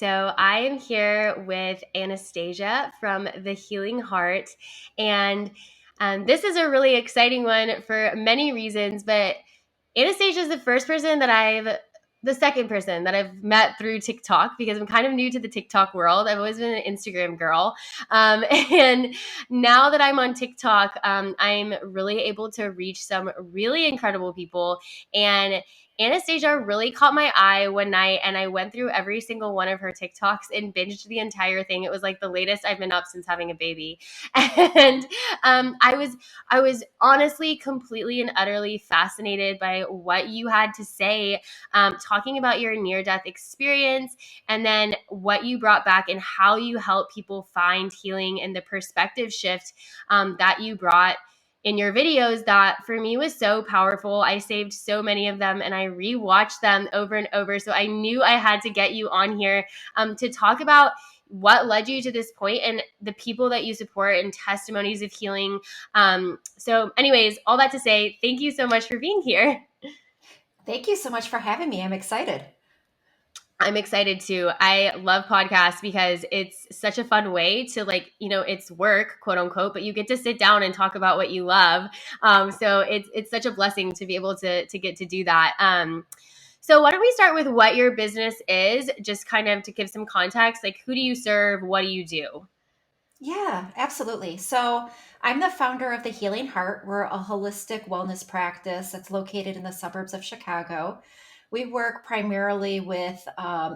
So I am here with Anastasia from The Healing Heart, and this is a really exciting one for many reasons, but Anastasia is the second person that I've met through TikTok because I'm kind of new to the TikTok world. I've always been an Instagram girl. And now that I'm on TikTok, I'm really able to reach some really incredible people. And Anastasia really caught my eye one night, and I went through every single one of her TikToks and binged the entire thing. It was like the latest I've been up since having a baby. And I was honestly completely and utterly fascinated by what you had to say, talking about your near-death experience, and then what you brought back and how you help people find healing and the perspective shift that you brought in your videos. That for me was so powerful. I saved so many of them and I rewatched them over and over. So I knew I had to get you on here to talk about what led you to this point and the people that you support and testimonies of healing. So anyways, all that to say, thank you so much for being here. Thank you so much for having me. I'm excited. I'm excited too. I love podcasts because it's such a fun way to it's work, quote unquote, but you get to sit down and talk about what you love. So it's such a blessing to be able to get to do that. So why don't we start with what your business is, just kind of to give some context, like who do you serve? What do you do? Yeah, absolutely. So I'm the founder of The Healing Heart. We're a holistic wellness practice that's located in the suburbs of Chicago. We work primarily with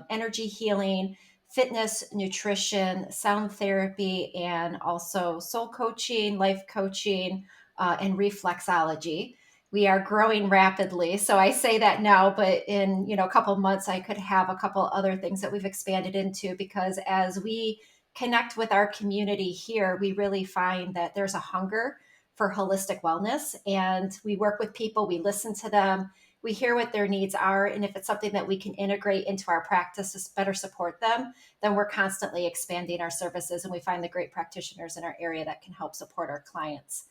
energy healing, fitness, nutrition, sound therapy, and also soul coaching, life coaching, and reflexology. We are growing rapidly. So I say that now, but in a couple of months, I could have a couple other things that we've expanded into because as we connect with our community here, we really find that there's a hunger for holistic wellness. And we work with people, we listen to them, we hear what their needs are. And if it's something that we can integrate into our practice to better support them, then we're constantly expanding our services. And we find the great practitioners in our area that can help support our clients.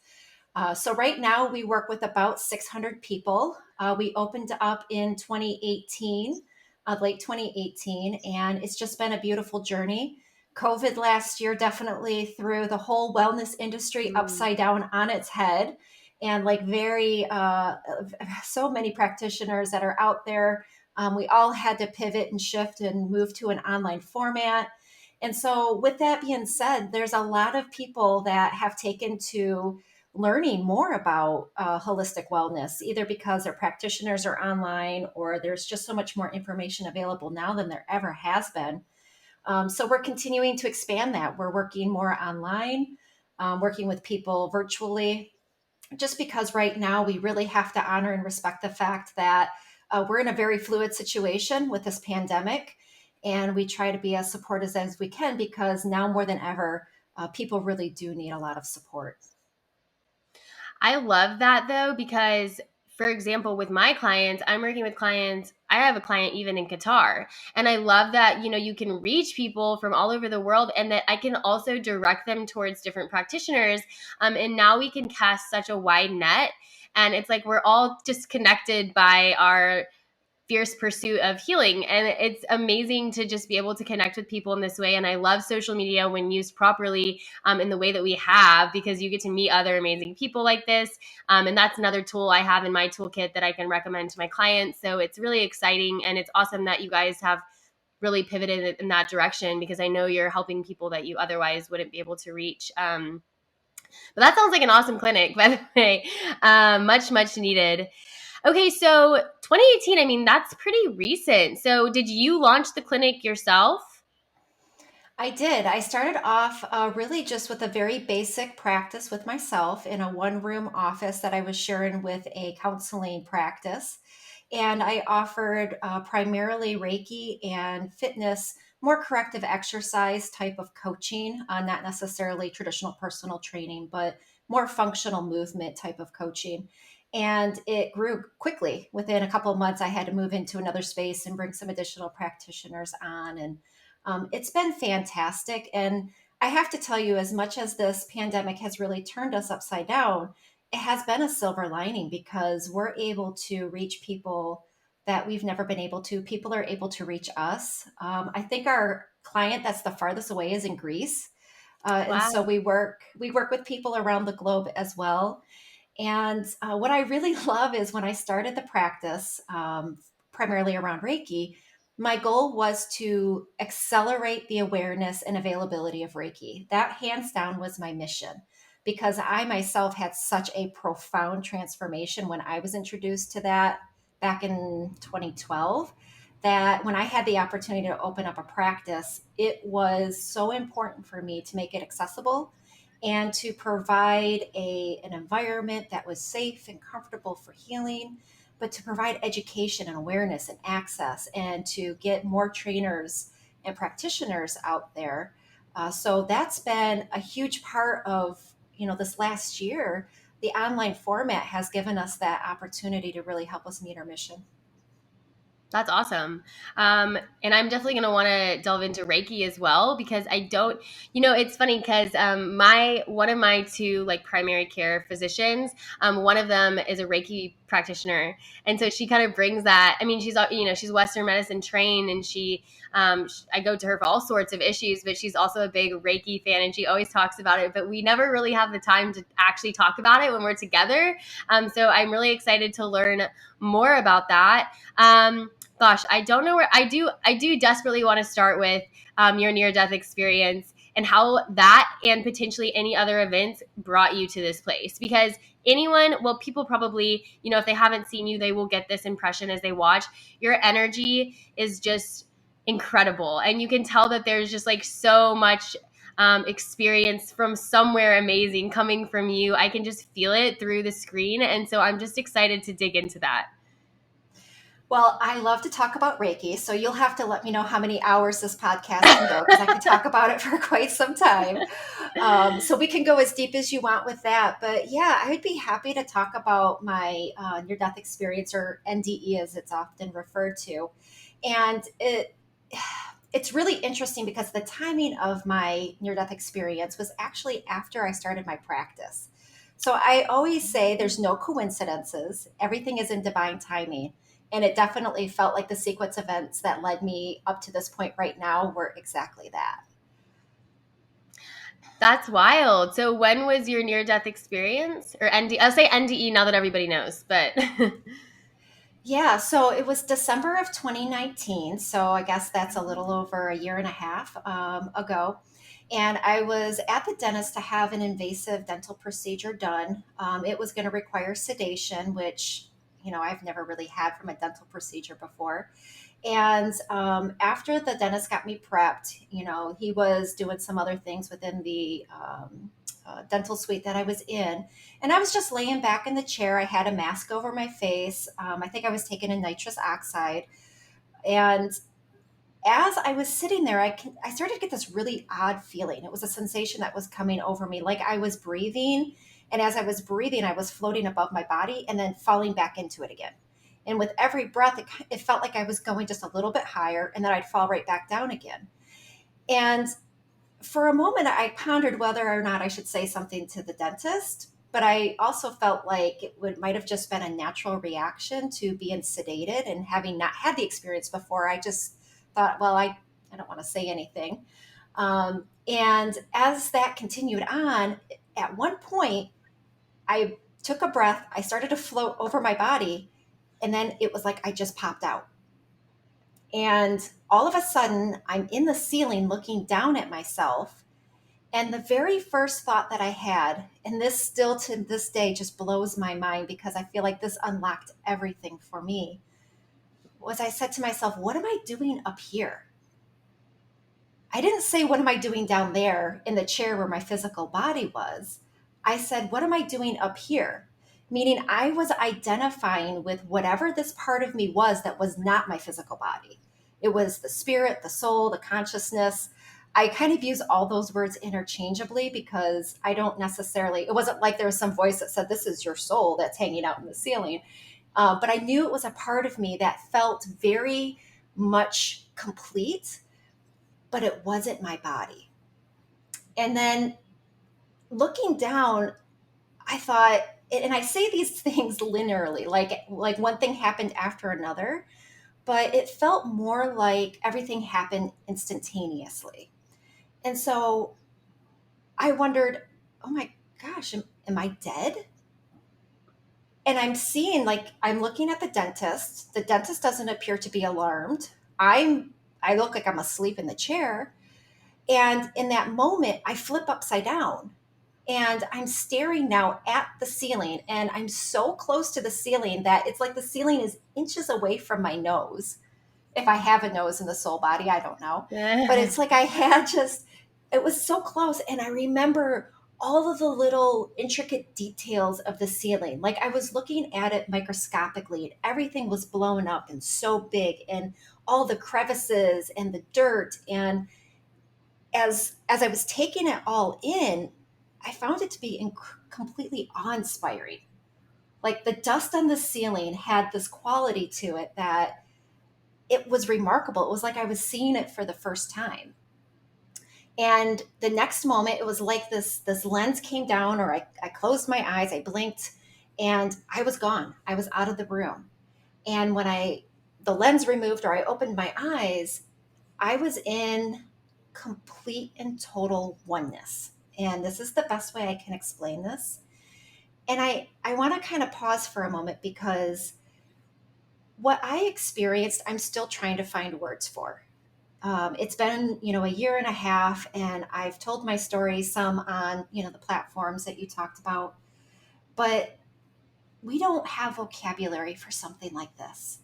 So right now we work with about 600 people. We opened up in 2018, late 2018, and it's just been a beautiful journey. COVID last year definitely threw the whole wellness industry upside down on its head. And like so many practitioners that are out there, we all had to pivot and shift and move to an online format. And so, with that being said, there's a lot of people that have taken to learning more about holistic wellness, either because their practitioners are online or there's just so much more information available now than there ever has been. So we're continuing to expand that. We're working more online, working with people virtually, just because right now we really have to honor and respect the fact that we're in a very fluid situation with this pandemic. And we try to be as supportive as we can because now more than ever, people really do need a lot of support. I love that though, because for example, with my clients, I'm working with clients. I have a client even in Qatar. And I love that, you can reach people from all over the world and that I can also direct them towards different practitioners. And now we can cast such a wide net. And it's like we're all just connected by our fierce pursuit of healing. And it's amazing to just be able to connect with people in this way. And I love social media when used properly in the way that we have, because you get to meet other amazing people like this. And that's another tool I have in my toolkit that I can recommend to my clients. So it's really exciting. And it's awesome that you guys have really pivoted in that direction, because I know you're helping people that you otherwise wouldn't be able to reach. But that sounds like an awesome clinic, by the way. Much, much needed. Okay, so 2018, I mean, that's pretty recent. So did you launch the clinic yourself? I did. I started off really just with a very basic practice with myself in a one room office that I was sharing with a counseling practice. And I offered primarily Reiki and fitness, more corrective exercise type of coaching, not necessarily traditional personal training, but more functional movement type of coaching. And it grew quickly. Within a couple of months, I had to move into another space and bring some additional practitioners on. And it's been fantastic. And I have to tell you, as much as this pandemic has really turned us upside down, it has been a silver lining because we're able to reach people that we've never been able to. People are able to reach us. I think our client that's the farthest away is in Greece. And so Wow. we work with people around the globe as well. And what I really love is when I started the practice, primarily around Reiki, my goal was to accelerate the awareness and availability of Reiki. That hands down was my mission because I myself had such a profound transformation when I was introduced to that back in 2012, that when I had the opportunity to open up a practice, it was so important for me to make it accessible and to provide an environment that was safe and comfortable for healing, but to provide education and awareness and access, and to get more trainers and practitioners out there. So that's been a huge part of this last year. The online format has given us that opportunity to really help us meet our mission. That's awesome. And I'm definitely going to want to delve into Reiki as well, because I don't, it's funny because one of my two like primary care physicians, one of them is a Reiki practitioner. And so she kind of brings that. I mean, she's Western medicine trained, and I go to her for all sorts of issues, but she's also a big Reiki fan, and she always talks about it, but we never really have the time to actually talk about it when we're together. So I'm really excited to learn more about that. Gosh, I don't know where I do desperately want to start with your near death experience and how that and potentially any other events brought you to this place. Because people probably, if they haven't seen you, they will get this impression as they watch. Your energy is just incredible. And you can tell that there's just like so much experience from somewhere amazing coming from you. I can just feel it through the screen. And so I'm just excited to dig into that. Well, I love to talk about Reiki, so you'll have to let me know how many hours this podcast can go because I can talk about it for quite some time. So we can go as deep as you want with that. But yeah, I would be happy to talk about my near death experience, or NDE as it's often referred to. And it's really interesting because the timing of my near death experience was actually after I started my practice. So I always say there's no coincidences, everything is in divine timing. And it definitely felt like the sequence of events that led me up to this point right now were exactly that. That's wild. So when was your near death experience? Or I'll say NDE now that everybody knows, but Yeah, so it was December of 2019. So I guess that's a little over a year and a half ago. And I was at the dentist to have an invasive dental procedure done. It was going to require sedation, which, I've never really had from a dental procedure before. And after the dentist got me prepped, he was doing some other things within the dental suite that I was in. And I was just laying back in the chair. I had a mask over my face. I think I was taking a nitrous oxide. And as I was sitting there, I started to get this really odd feeling. It was a sensation that was coming over me, like I was breathing. And as I was breathing, I was floating above my body and then falling back into it again. And with every breath, it felt like I was going just a little bit higher, and then I'd fall right back down again. And for a moment, I pondered whether or not I should say something to the dentist, but I also felt like might have just been a natural reaction to being sedated and having not had the experience before. I just thought, well, I don't want to say anything. And as that continued on, at one point, I took a breath, I started to float over my body, and then it was like I just popped out. And all of a sudden, I'm in the ceiling looking down at myself. And the very first thought that I had, and this still to this day just blows my mind because I feel like this unlocked everything for me, was I said to myself, what am I doing up here? I didn't say, what am I doing down there in the chair where my physical body was? I said, what am I doing up here? Meaning I was identifying with whatever this part of me was that was not my physical body. It was the spirit, the soul, the consciousness. I kind of use all those words interchangeably because I don't necessarily, it wasn't like there was some voice that said, this is your soul that's hanging out in the ceiling. But I knew it was a part of me that felt very much complete, but it wasn't my body. And then looking down, I thought, and I say these things linearly, like one thing happened after another, but it felt more like everything happened instantaneously. And so I wondered, oh my gosh, am I dead? And I'm seeing, like, I'm looking at the dentist. The dentist doesn't appear to be alarmed. I look like I'm asleep in the chair. And in that moment, I flip upside down and I'm staring now at the ceiling. And I'm so close to the ceiling that it's like the ceiling is inches away from my nose. If I have a nose in the soul body, I don't know. But it's like I had just, it was so close. And I remember all of the little intricate details of the ceiling. Like I was looking at it microscopically, and everything was blown up and so big, and all the crevices and the dirt. And as I was taking it all in, I found it to be completely awe-inspiring. Like the dust on the ceiling had this quality to it that it was remarkable. It was like I was seeing it for the first time. And the next moment, it was like this lens came down, or I closed my eyes, I blinked, and I was gone. I was out of the room. And when the lens removed or I opened my eyes, I was in complete and total oneness. And this is the best way I can explain this. And I want to kind of pause for a moment, because what I experienced, I'm still trying to find words for. It's been, a year and a half, and I've told my story some on, the platforms that you talked about, but we don't have vocabulary for something like this.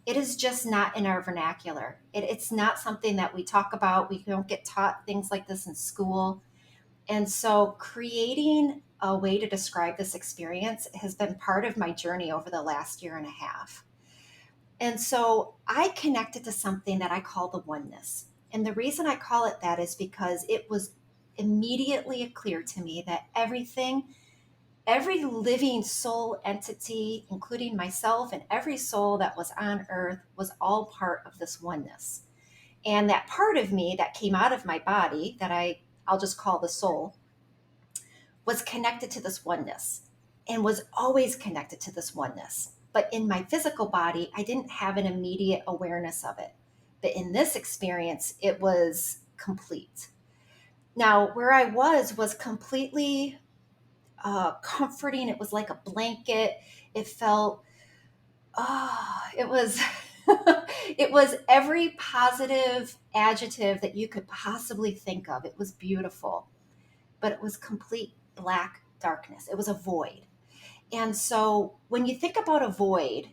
It is just not in our vernacular. It's not something that we talk about. We don't get taught things like this in school. And so creating a way to describe this experience has been part of my journey over the last year and a half. And so I connected to something that I call the oneness. And the reason I call it that is because it was immediately clear to me that every living soul entity, including myself and every soul that was on earth, was all part of this oneness. And that part of me that came out of my body, that I'll just call the soul, was connected to this oneness and was always connected to this oneness. But in my physical body, I didn't have an immediate awareness of it. But in this experience, it was complete. Now, where I was completely comforting. It was like a blanket. It felt, it was, it was every positive adjective that you could possibly think of. It was beautiful, but it was complete black darkness. It was a void. And so when you think about a void,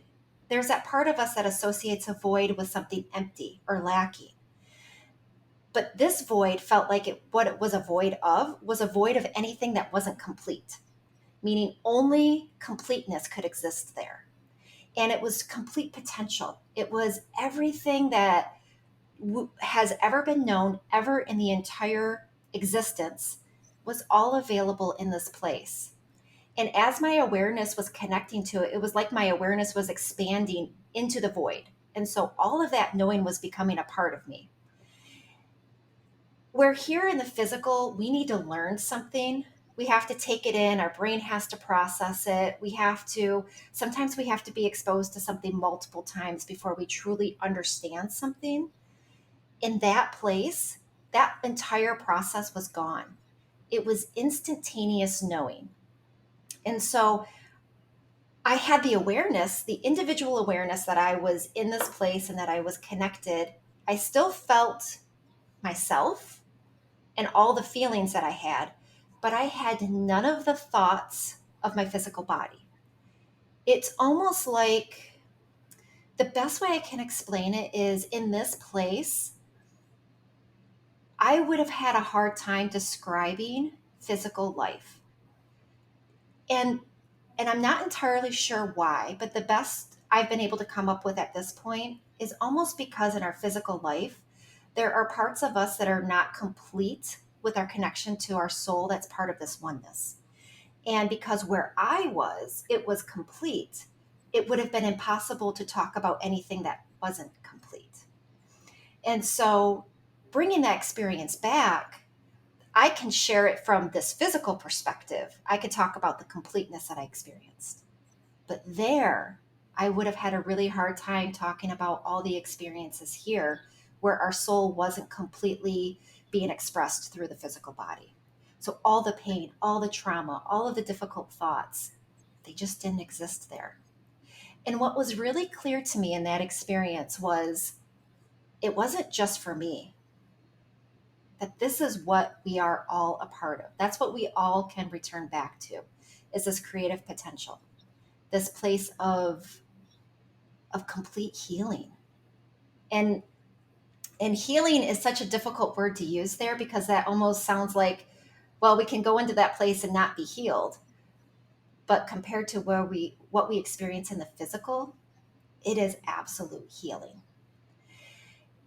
there's that part of us that associates a void with something empty or lacking. But this void felt like what it was a void of was a void of anything that wasn't complete, meaning only completeness could exist there. And it was complete potential. It was everything that has ever been known, ever in the entire existence, was all available in this place. And as my awareness was connecting to it, it was like my awareness was expanding into the void. And so all of that knowing was becoming a part of me. We're here in the physical, we need to learn something. We have to take it in, our brain has to process it. Sometimes we have to be exposed to something multiple times before we truly understand something. In that place, that entire process was gone. It was instantaneous knowing. And so I had the awareness, the individual awareness that I was in this place and that I was connected. I still felt myself and all the feelings that I had, but I had none of the thoughts of my physical body. It's almost like, the best way I can explain it is, in this place, I would have had a hard time describing physical life. And I'm not entirely sure why, but the best I've been able to come up with at this point is almost because in our physical life, there are parts of us that are not complete with our connection to our soul that's part of this oneness. And because where I was, it was complete, it would have been impossible to talk about anything that wasn't complete. And so bringing that experience back, I can share it from this physical perspective. I could talk about the completeness that I experienced. But there, I would have had a really hard time talking about all the experiences here where our soul wasn't completely being expressed through the physical body. So all the pain, all the trauma, all of the difficult thoughts, they just didn't exist there. And what was really clear to me in that experience was it wasn't just for me, that this is what we are all a part of. That's what we all can return back to, is this creative potential, this place of complete healing. And healing is such a difficult word to use there because that almost sounds like, well, we can go into that place and not be healed. But compared to what we experience in the physical, it is absolute healing.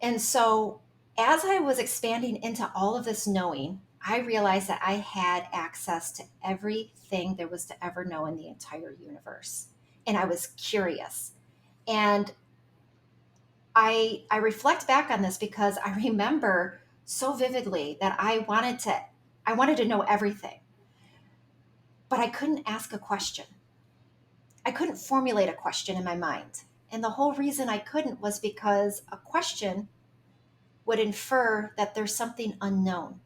And so as I was expanding into all of this knowing, I realized that I had access to everything there was to ever know in the entire universe. And I was curious. And I reflect back on this because I remember so vividly that I wanted to know everything, but I couldn't ask a question. I couldn't formulate a question in my mind. And the whole reason I couldn't was because a question would infer that there's something unknown,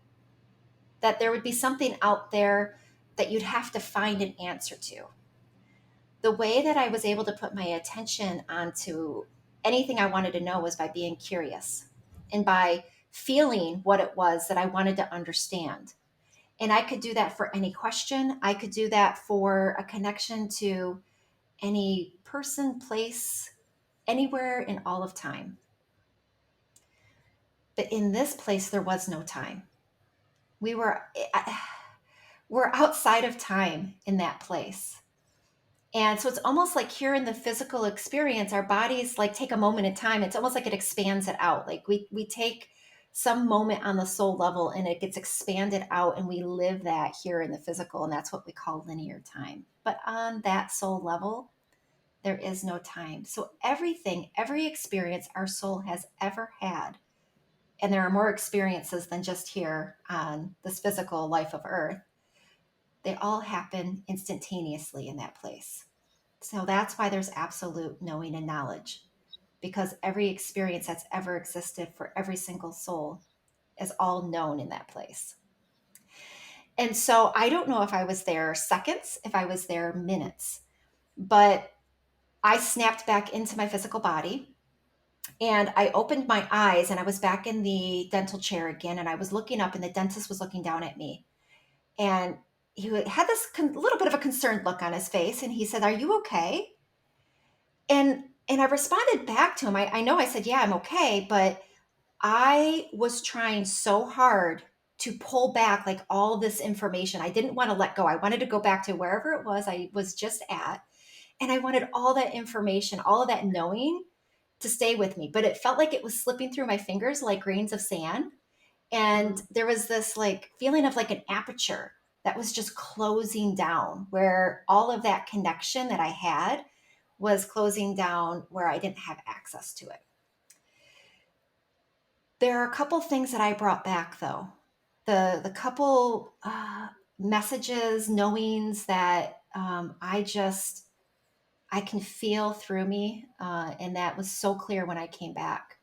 that there would be something out there that you'd have to find an answer to. The way that I was able to put my attention onto anything I wanted to know was by being curious and by feeling what it was that I wanted to understand. And I could do that for any question. I could do that for a connection to any person, place, anywhere in all of time. But in this place, there was no time. We were we're outside of time in that place. And so it's almost like here in the physical experience, our bodies like take a moment in time. It's almost like it expands it out. Like we take some moment on the soul level and it gets expanded out and we live that here in the physical. And that's what we call linear time. But on that soul level, there is no time. So everything, every experience our soul has ever had, and there are more experiences than just here on this physical life of Earth, they all happen instantaneously in that place. So that's why there's absolute knowing and knowledge, because every experience that's ever existed for every single soul is all known in that place. And so I don't know if I was there seconds, if I was there minutes, but I snapped back into my physical body and I opened my eyes and I was back in the dental chair again. And I was looking up and the dentist was looking down at me. And he had this little bit of a concerned look on his face. And he said, "Are you okay?" And I responded back to him. I know I said, "Yeah, I'm okay." But I was trying so hard to pull back like all this information. I didn't want to let go. I wanted to go back to wherever it was I was just at. And I wanted all that information, all of that knowing to stay with me. But it felt like it was slipping through my fingers like grains of sand. And there was this like feeling of like an aperture that was just closing down where all of that connection that I had was closing down where I didn't have access to it. There are a couple things that I brought back though. The couple messages, knowings that I can feel through me, and that was so clear when I came back.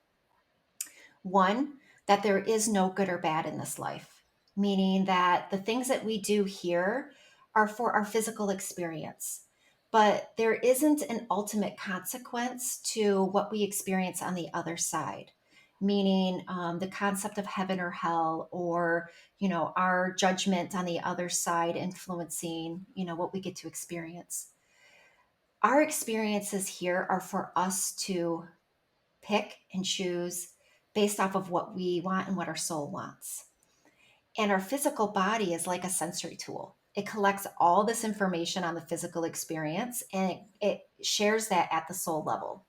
One, that there is no good or bad in this life, meaning that the things that we do here are for our physical experience, but there isn't an ultimate consequence to what we experience on the other side. Meaning the concept of heaven or hell, or our judgment on the other side influencing what we get to experience. Our experiences here are for us to pick and choose based off of what we want and what our soul wants. And our physical body is like a sensory tool. It collects all this information on the physical experience and it shares that at the soul level.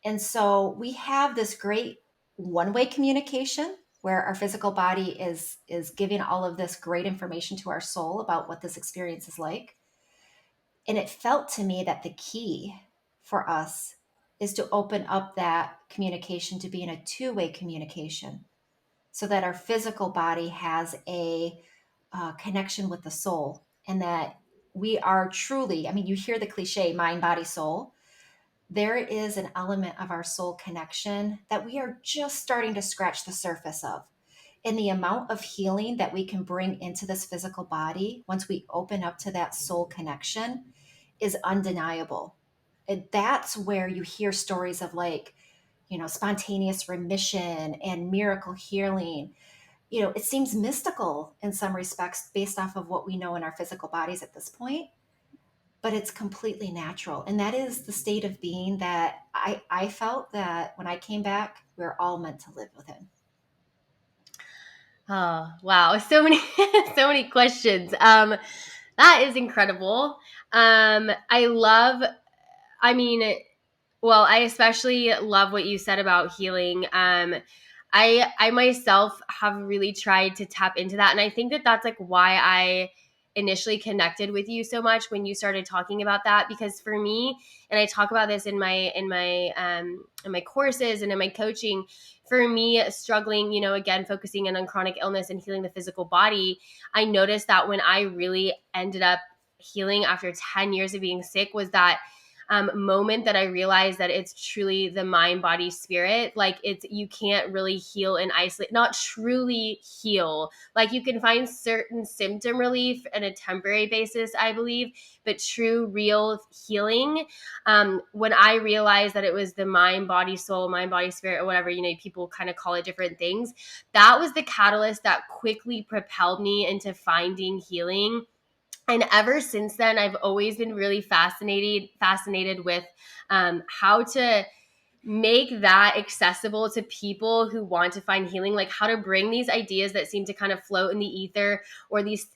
And so we have this great one-way communication where our physical body is giving all of this great information to our soul about what this experience is like. And it felt to me that the key for us is to open up that communication to being a two-way communication so that our physical body has a connection with the soul, and that we are truly, I mean, you hear the cliche mind, body, soul. There is an element of our soul connection that we are just starting to scratch the surface of. And the amount of healing that we can bring into this physical body once we open up to that soul connection is undeniable. And that's where you hear stories of, like, spontaneous remission and miracle healing. It seems mystical in some respects based off of what we know in our physical bodies at this point, but it's completely natural. And that is the state of being that I felt that when I came back, we're all meant to live within. Oh, wow. So many, so many questions. That is incredible. I love, I mean, well, I especially love what you said about healing. I myself have really tried to tap into that, and I think that that's like why I initially connected with you so much when you started talking about that. Because for me, and I talk about this in my courses and in my coaching. For me, struggling, again, focusing on chronic illness and healing the physical body, I noticed that when I really ended up healing after 10 years of being sick was that moment that I realized that it's truly the mind, body, spirit. Like you can't really heal and isolate, not truly heal. Like you can find certain symptom relief on a temporary basis, I believe, but true, real healing. When I realized that it was the mind, body, soul, mind, body, spirit, or whatever, people kind of call it different things. That was the catalyst that quickly propelled me into finding healing. And ever since then, I've always been really fascinated with how to make that accessible to people who want to find healing, like how to bring these ideas that seem to kind of float in the ether, or these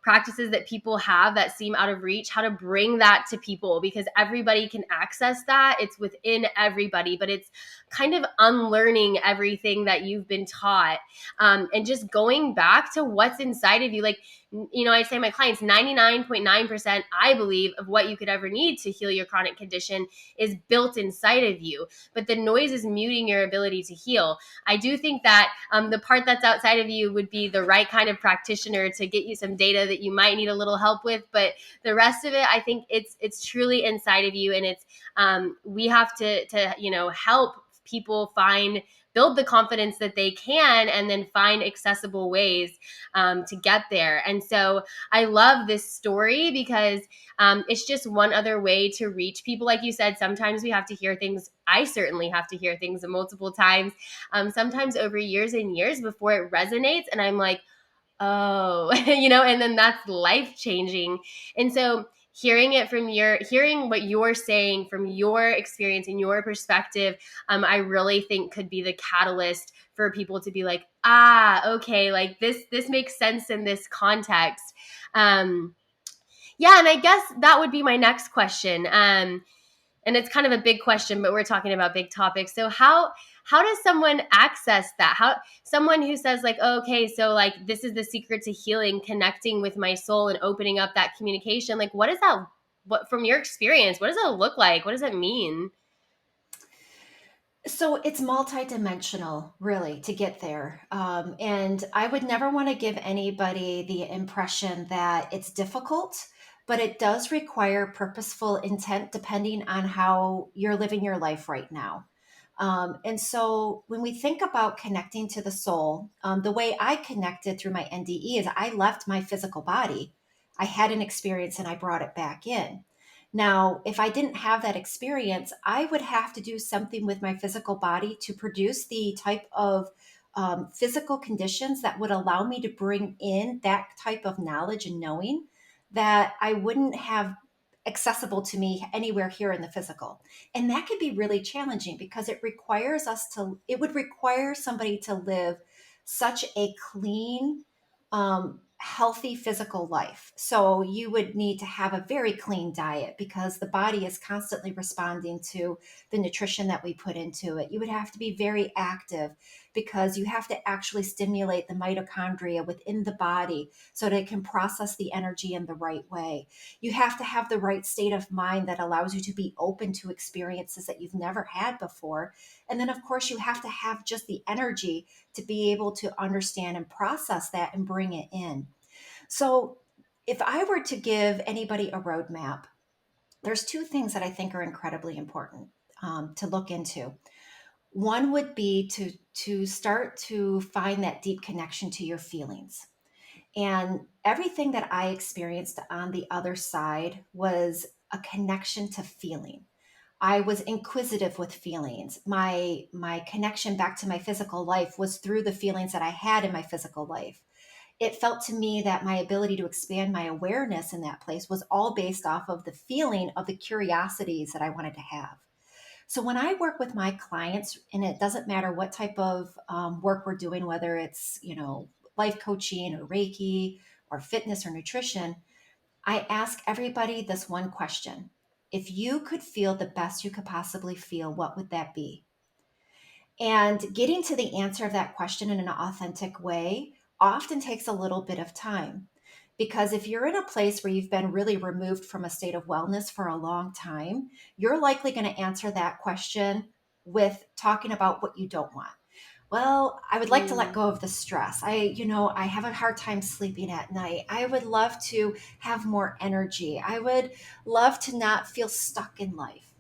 practices that people have that seem out of reach, how to bring that to people, because everybody can access that. It's within everybody, but it's kind of unlearning everything that you've been taught, and just going back to what's inside of you. Like, I say to my clients, 99.9%, I believe, of what you could ever need to heal your chronic condition is built inside of you, but the noise is muting your ability to heal. I do think that the part that's outside of you would be the right kind of practitioner to get you some data that you might need a little help with, but the rest of it, I think it's truly inside of you, and it's we have to help people build the confidence that they can, and then find accessible ways to get there. And so I love this story because it's just one other way to reach people. Like you said, sometimes we have to hear things. I certainly have to hear things multiple times, sometimes over years and years before it resonates. And I'm like, oh, and then that's life changing. And so hearing what you're saying from your experience and your perspective, I really think could be the catalyst for people to be like, okay, like this makes sense in this context. Yeah, and I guess that would be my next question. And it's kind of a big question, but we're talking about big topics. So how does someone access that? How someone who says like, oh, okay, so like this is the secret to healing, connecting with my soul and opening up that communication. Like, what is that? What, from your experience, what does that look like? What does that mean? So it's multidimensional, really, to get there. And I would never want to give anybody the impression that it's difficult, but it does require purposeful intent depending on how you're living your life right now. And so when we think about connecting to the soul, the way I connected through my NDE is I left my physical body. I had an experience and I brought it back in. Now, if I didn't have that experience, I would have to do something with my physical body to produce the type of physical conditions that would allow me to bring in that type of knowledge and knowing that I wouldn't have accessible to me anywhere here in the physical. And that could be really challenging because it would require somebody to live such a clean, healthy physical life. So you would need to have a very clean diet because the body is constantly responding to the nutrition that we put into it. You would have to be very active because you have to actually stimulate the mitochondria within the body so that it can process the energy in the right way. You have to have the right state of mind that allows you to be open to experiences that you've never had before. And then, of course, you have to have just the energy to be able to understand and process that and bring it in. So, if I were to give anybody a roadmap, there's two things that I think are incredibly important to look into. One would be to start to find that deep connection to your feelings. And everything that I experienced on the other side was a connection to feeling. I was inquisitive with feelings. My connection back to my physical life was through the feelings that I had in my physical life. It felt to me that my ability to expand my awareness in that place was all based off of the feeling of the curiosities that I wanted to have. So when I work with my clients, and it doesn't matter what type of work we're doing, whether it's life coaching or Reiki or fitness or nutrition, I ask everybody this one question: if you could feel the best you could possibly feel, what would that be? And getting to the answer of that question in an authentic way often takes a little bit of time. Because if you're in a place where you've been really removed from a state of wellness for a long time, you're likely going to answer that question with talking about what you don't want. Well, I would like to let Mm. go of the stress. I have a hard time sleeping at night. I would love to have more energy. I would love to not feel stuck in life.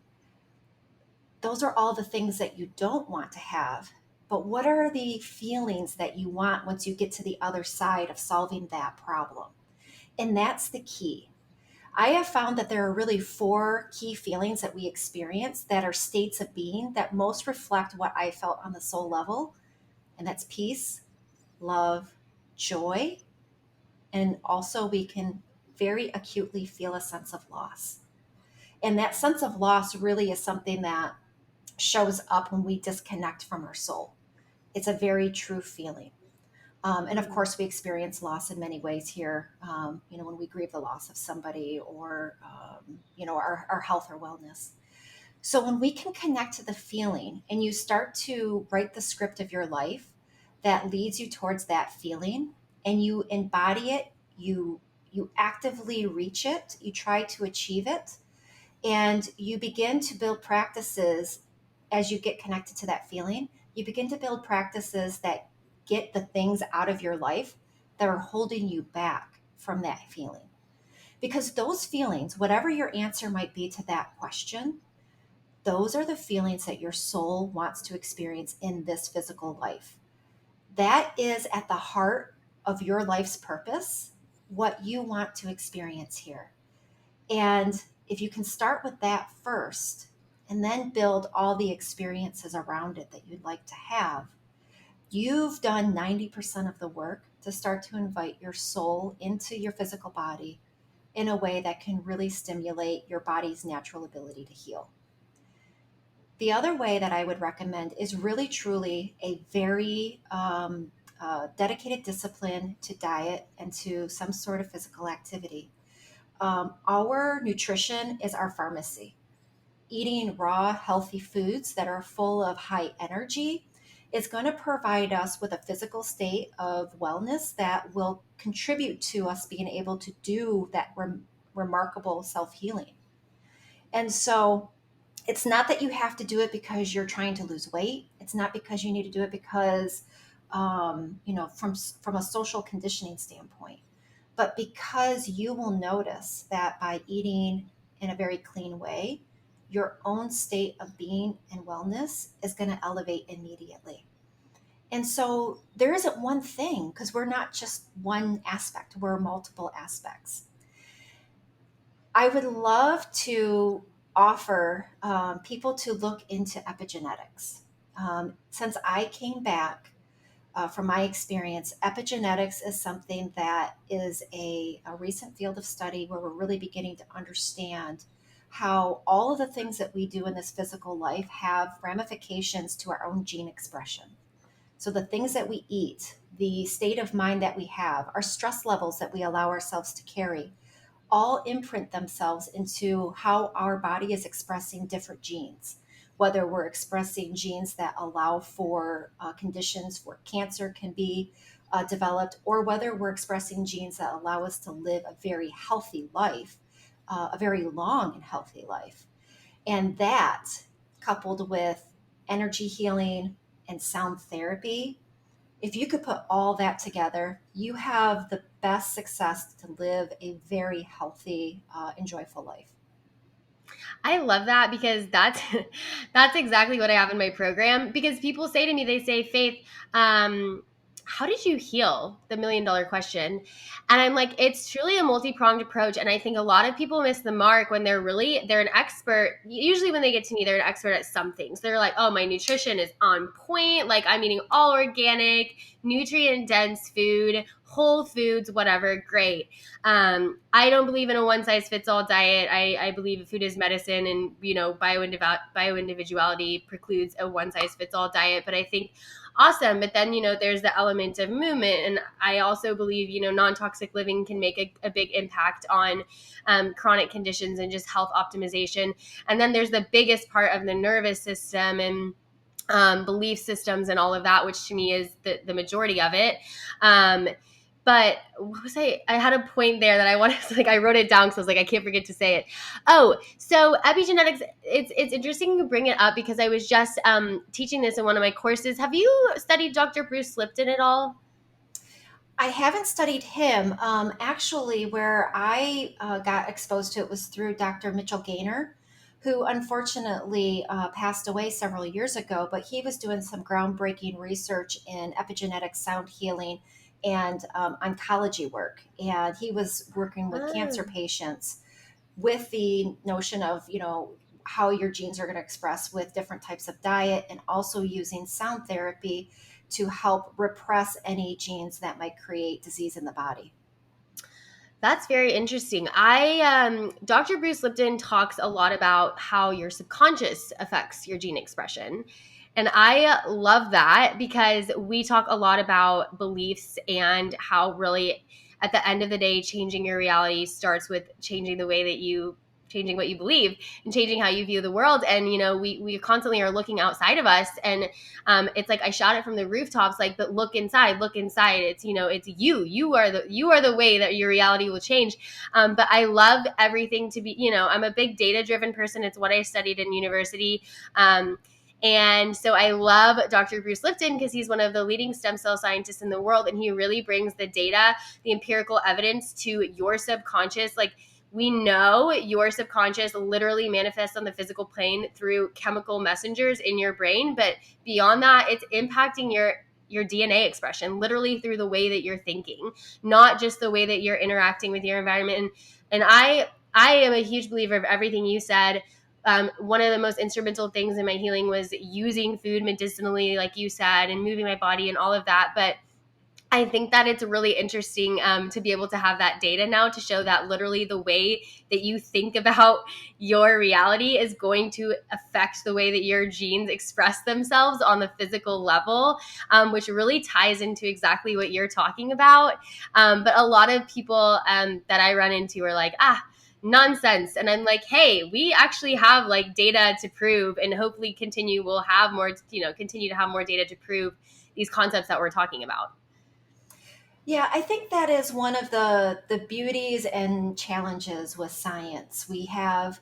Those are all the things that you don't want to have. But what are the feelings that you want once you get to the other side of solving that problem? And that's the key. I have found that there are really four key feelings that we experience that are states of being that most reflect what I felt on the soul level. And that's peace, love, joy. And also, we can very acutely feel a sense of loss. And that sense of loss really is something that shows up when we disconnect from our soul. It's a very true feeling. And of Mm. course, we experience loss in many ways here. When we grieve the loss of somebody or, our health or wellness. So when we can connect to the feeling and you start to write the script of your life that leads you towards that feeling and you embody it, you actively reach it, you try to achieve it, and you begin to build practices as you get connected to that feeling. You begin to build practices that get the things out of your life that are holding you back from that feeling. Because those feelings, whatever your answer might be to that question, those are the feelings that your soul wants to experience in this physical life. That is at the heart of your life's purpose, what you want to experience here. And if you can start with that first and then build all the experiences around it that you'd like to have, you've done 90% of the work to start to invite your soul into your physical body in a way that can really stimulate your body's natural ability to heal. The other way that I would recommend is really truly a very dedicated discipline to diet and to some sort of physical activity. Our nutrition is our pharmacy. Eating raw, healthy foods that are full of high energy is going to provide us with a physical state of wellness that will contribute to us being able to do that remarkable self healing. And so, it's not that you have to do it because you're trying to lose weight. It's not because you need to do it because, from a social conditioning standpoint, but because you will notice that by eating in a very clean way, your own state of being and wellness is going to elevate immediately. And so there isn't one thing because we're not just one aspect, we're multiple aspects. I would love to offer people to look into epigenetics. Since I came back from my experience, epigenetics is something that is a recent field of study where we're really beginning to understand how all of the things that we do in this physical life have ramifications to our own gene expression. So, the things that we eat, the state of mind that we have, our stress levels that we allow ourselves to carry, all imprint themselves into how our body is expressing different genes. Whether we're expressing genes that allow for conditions where cancer can be developed, or whether we're expressing genes that allow us to live a very healthy life, a very long and healthy life. And that, coupled with energy healing and sound therapy, if you could put all that together, you have the best success to live a very healthy, and joyful life. I love that because that's that's exactly what I have in my program. Because people say to me, they say, Faith, how did you heal? The $1 million question. And I'm like, it's truly a multi-pronged approach. And I think a lot of people miss the mark when they're an expert. Usually when they get to me, they're an expert at some things. They're like, oh, my nutrition is on point. Like I'm eating all organic, nutrient dense food, whole foods, whatever. Great. I don't believe in a one size fits all diet. I believe food is medicine, and bioindividuality precludes a one size fits all diet. But I think awesome. But then there's the element of movement, and I also believe non toxic living can make a big impact on chronic conditions and just health optimization. And then there's the biggest part of the nervous system and belief systems and all of that, which to me is the majority of it. But what was I had a point there that I wanted to, like, I wrote it down because I was like, I can't forget to say it. Oh, so epigenetics, it's interesting you bring it up because I was just teaching this in one of my courses. Have you studied Dr. Bruce Lipton at all? I haven't studied him. Actually, where I got exposed to it was through Dr. Mitchell Gaynor, who unfortunately passed away several years ago, but he was doing some groundbreaking research in epigenetics, sound healing, and oncology work. And he was working with cancer Ah. patients with the notion of, how your genes are going to express with different types of diet, and also using sound therapy to help repress any genes that might create disease in the body. That's very interesting. Dr. Bruce Lipton talks a lot about how your subconscious affects your gene expression. And I love that because we talk a lot about beliefs and how really at the end of the day, changing your reality starts with changing what you believe and changing how you view the world. And, we constantly are looking outside of us, and it's like I shout it from the rooftops, like, but look inside, look inside. It's it's you are the way that your reality will change. But I love everything to be. I'm a big data driven person. It's what I studied in university. And so I love Dr. Bruce Lipton because he's one of the leading stem cell scientists in the world, and he really brings the data, the empirical evidence to your subconscious. Like, we know your subconscious literally manifests on the physical plane through chemical messengers in your brain, but beyond that, it's impacting your DNA expression literally through the way that you're thinking, not just the way that you're interacting with your environment. And I am a huge believer of everything you said. One of the most instrumental things in my healing was using food medicinally, like you said, and moving my body and all of that. But I think that it's really interesting to be able to have that data now to show that literally the way that you think about your reality is going to affect the way that your genes express themselves on the physical level, which really ties into exactly what you're talking about. But a lot of people that I run into are like, nonsense. And I'm like, hey, we actually have like data to prove, and hopefully we'll have more, continue to have more data to prove these concepts that we're talking about. Yeah, I think that is one of the beauties and challenges with science. We have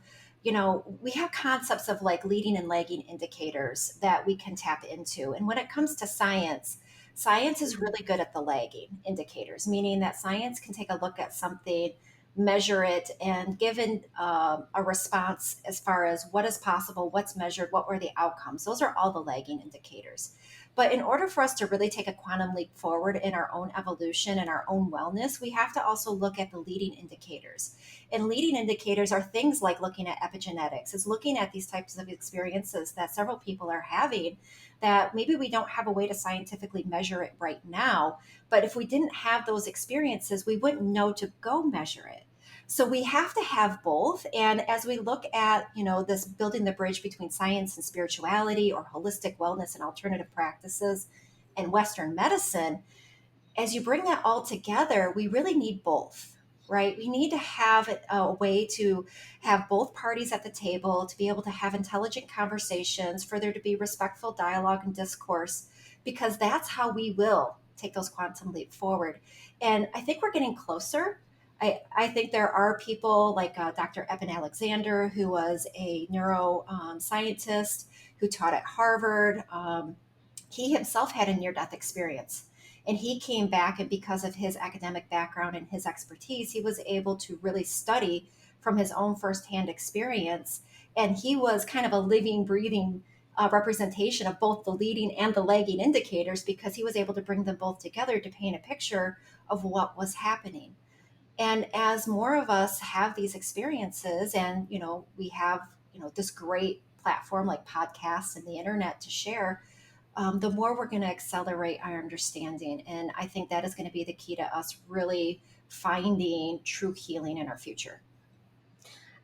concepts of like leading and lagging indicators that we can tap into. And when it comes to science, science is really good at the lagging indicators, meaning that science can take a look at something, measure it, and give a response as far as what is possible, what's measured, what were the outcomes. Those are all the lagging indicators. But in order for us to really take a quantum leap forward in our own evolution and our own wellness, we have to also look at the leading indicators. And leading indicators are things like looking at epigenetics, is looking at these types of experiences that several people are having that maybe we don't have a way to scientifically measure it right now. But if we didn't have those experiences, we wouldn't know to go measure it. So we have to have both. And as we look at, this building the bridge between science and spirituality, or holistic wellness and alternative practices and Western medicine, as you bring that all together, we really need both, right? We need to have a way to have both parties at the table, to be able to have intelligent conversations, for there to be respectful dialogue and discourse, because that's how we will take those quantum leap forward. And I think we're getting closer. I think there are people like Dr. Eben Alexander, who was a neuroscientist scientist who taught at Harvard. He himself had a near death experience. And he came back, and because of his academic background and his expertise, he was able to really study from his own firsthand experience. And he was kind of a living, breathing representation of both the leading and the lagging indicators, because he was able to bring them both together to paint a picture of what was happening. And as more of us have these experiences, and we have this great platform like podcasts and the internet to share, the more we're going to accelerate our understanding. And I think that is going to be the key to us really finding true healing in our future.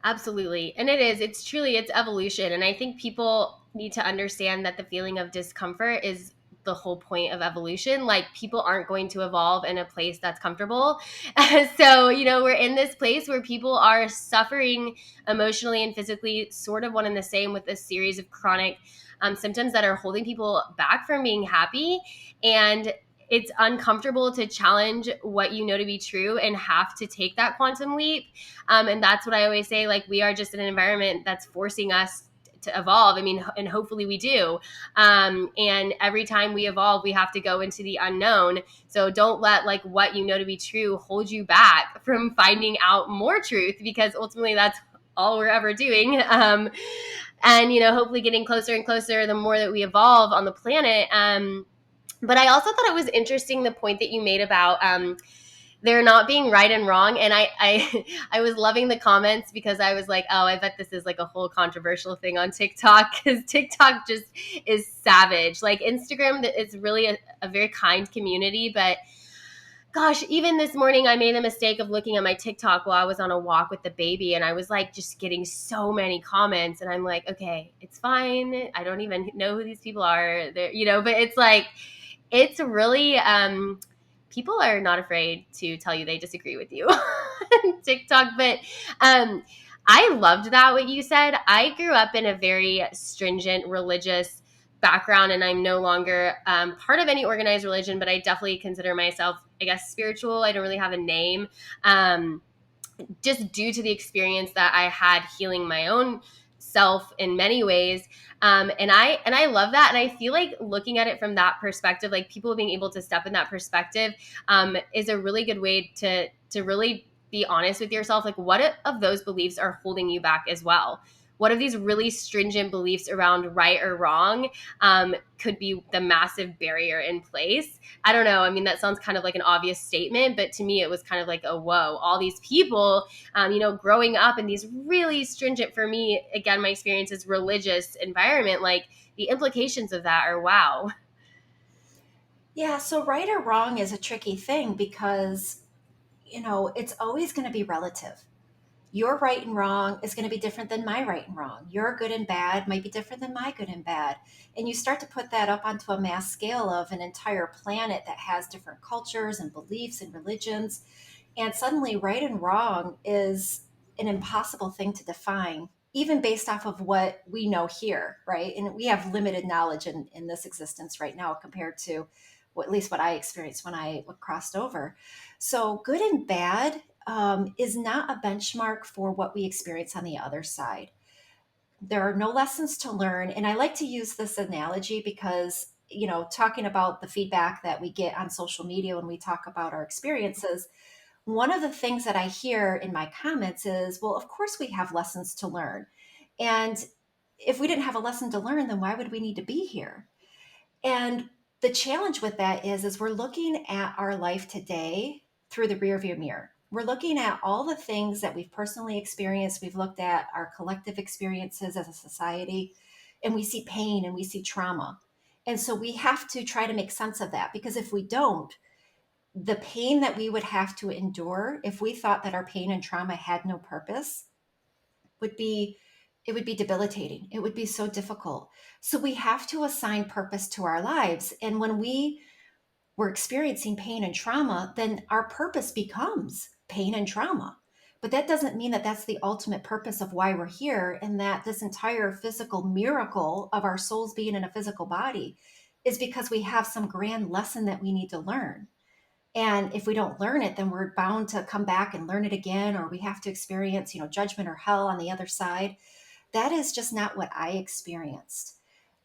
Absolutely. And it's truly, it's evolution. And I think people need to understand that the feeling of discomfort is the whole point of evolution. Like, people aren't going to evolve in a place that's comfortable. So, we're in this place where people are suffering emotionally and physically, sort of one and the same, with a series of chronic symptoms that are holding people back from being happy. And it's uncomfortable to challenge what you know to be true and have to take that quantum leap. And that's what I always say, like, we are just in an environment that's forcing us to evolve. I mean, and hopefully we do. And every time we evolve, we have to go into the unknown. So don't let, like, what you know to be true hold you back from finding out more truth, because ultimately that's all we're ever doing. And, hopefully getting closer and closer the more that we evolve on the planet. But I also thought it was interesting, the point that you made about there not being right and wrong. And I was loving the comments, because I was like, oh, I bet this is like a whole controversial thing on TikTok, because TikTok just is savage. Like, Instagram is really a very kind community, but gosh, even this morning I made the mistake of looking at my TikTok while I was on a walk with the baby, and I was like just getting so many comments, and I'm like, okay, it's fine. I don't even know who these people are. But it's like, it's really people are not afraid to tell you they disagree with you on TikTok. But I loved that, what you said. I grew up in a very stringent religious background, and I'm no longer part of any organized religion, but I definitely consider myself, I guess, spiritual. I don't really have a name. Just due to the experience that I had healing my own self in many ways. And I love that. And I feel like looking at it from that perspective, like, people being able to step in that perspective is a really good way to really be honest with yourself. Like, what of those beliefs are holding you back as well? What of these really stringent beliefs around right or wrong could be the massive barrier in place? I don't know. I mean, that sounds kind of like an obvious statement, but to me, it was kind of like, oh, whoa, all these people, growing up in these really stringent, for me, again, my experience is religious environment, like, the implications of that are wow. Yeah, so right or wrong is a tricky thing, because it's always going to be relative. Your right and wrong is going to be different than my right and wrong. Your good and bad might be different than my good and bad. And you start to put that up onto a mass scale of an entire planet that has different cultures and beliefs and religions. And suddenly, right and wrong is an impossible thing to define, even based off of what we know here, right? And we have limited knowledge in this existence right now compared to at least what I experienced when I crossed over. So, good and bad is not a benchmark for what we experience on the other side. There are no lessons to learn. And I like to use this analogy because, talking about the feedback that we get on social media when we talk about our experiences, one of the things that I hear in my comments is, well, of course we have lessons to learn. And if we didn't have a lesson to learn, then why would we need to be here? And the challenge with that is we're looking at our life today through the rearview mirror. We're looking at all the things that we've personally experienced. We've looked at our collective experiences as a society, and we see pain and we see trauma. And so we have to try to make sense of that, because if we don't, the pain that we would have to endure if we thought that our pain and trauma had no purpose would be it would be debilitating. It would be so difficult. So we have to assign purpose to our lives. And when we were experiencing pain and trauma, then our purpose becomes pain and trauma. But that doesn't mean that that's the ultimate purpose of why we're here, and that this entire physical miracle of our souls being in a physical body is because we have some grand lesson that we need to learn. And if we don't learn it, then we're bound to come back and learn it again, or we have to experience, judgment or hell on the other side. That is just not what I experienced.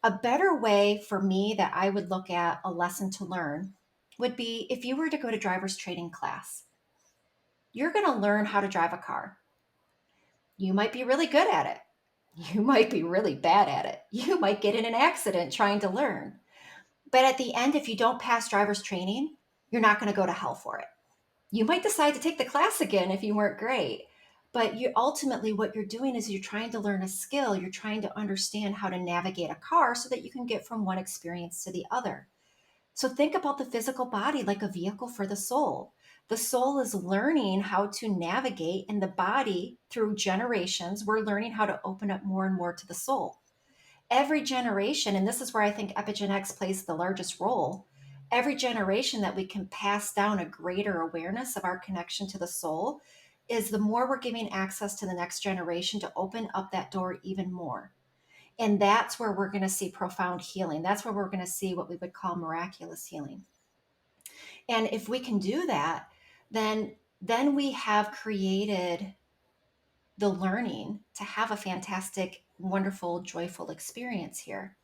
A better way for me that I would look at a lesson to learn would be if you were to go to driver's training class, you're going to learn how to drive a car. You might be really good at it. You might be really bad at it. You might get in an accident trying to learn. But at the end, if you don't pass driver's training, you're not going to go to hell for it. You might decide to take the class again if you weren't great. But you ultimately, what you're doing is you're trying to learn a skill. You're trying to understand how to navigate a car so that you can get from one experience to the other. So think about the physical body like a vehicle for the soul. The soul is learning how to navigate, and the body, through generations, we're learning how to open up more and more to the soul. Every generation, and this is where I think epigenetics plays the largest role, every generation that we can pass down a greater awareness of our connection to the soul is the more we're giving access to the next generation to open up that door even more. And that's where we're going to see profound healing. That's where we're going to see what we would call miraculous healing. And if we can do that, then we have created the learning to have a fantastic, wonderful, joyful experience here.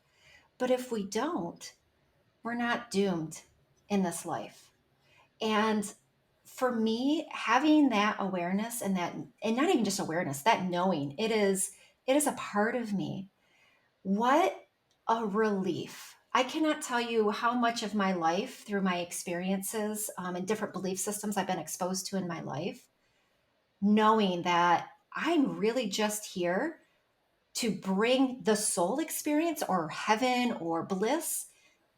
But if we don't, we're not doomed in this life. And for me, having that awareness and that, and not even just awareness, that knowing, it is a part of me. What a relief. I cannot tell you how much of my life through my experiences and different belief systems I've been exposed to in my life, knowing that I'm really just here to bring the soul experience or heaven or bliss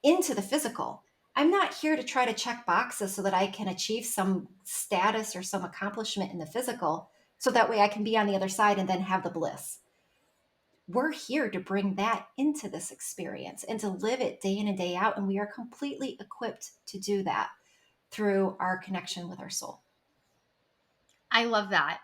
into the physical. I'm not here to try to check boxes so that I can achieve some status or some accomplishment in the physical so that way I can be on the other side and then have the bliss. We're here to bring that into this experience and to live it day in and day out. And we are completely equipped to do that through our connection with our soul. I love that.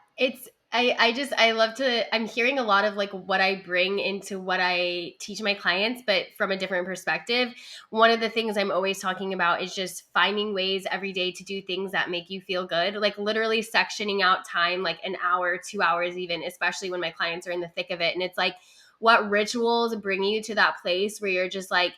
I love to, I'm hearing a lot of like what I bring into what I teach my clients, but from a different perspective. One of the things I'm always talking about is just finding ways every day to do things that make you feel good, like literally sectioning out time, like an hour, 2 hours, even, especially when my clients are in the thick of it. And it's like, what rituals bring you to that place where you're just like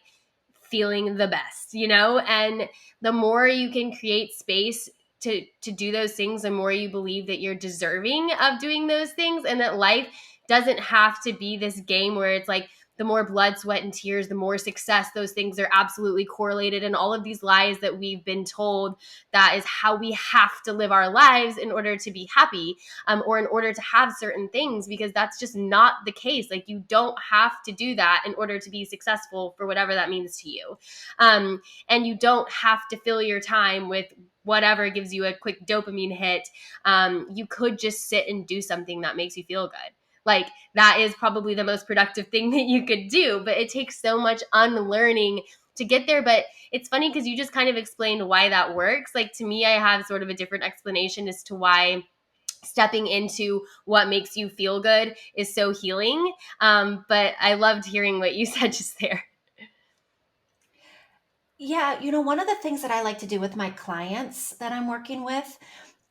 feeling the best, you know? And the more you can create space to do those things, the more you believe that you're deserving of doing those things, and that life doesn't have to be this game where it's like the more blood, sweat, and tears, the more success. Those things are absolutely correlated, and all of these lies that we've been told that is how we have to live our lives in order to be happy, or in order to have certain things, because that's just not the case. Like, you don't have to do that in order to be successful for whatever that means to you. And you don't have to fill your time with whatever gives you a quick dopamine hit. You could just sit and do something that makes you feel good. Like, that is probably the most productive thing that you could do, but it takes so much unlearning to get there. But it's funny because you just kind of explained why that works. Like, to me, I have sort of a different explanation as to why stepping into what makes you feel good is so healing. But I loved hearing what you said just there. Yeah, one of the things that I like to do with my clients that I'm working with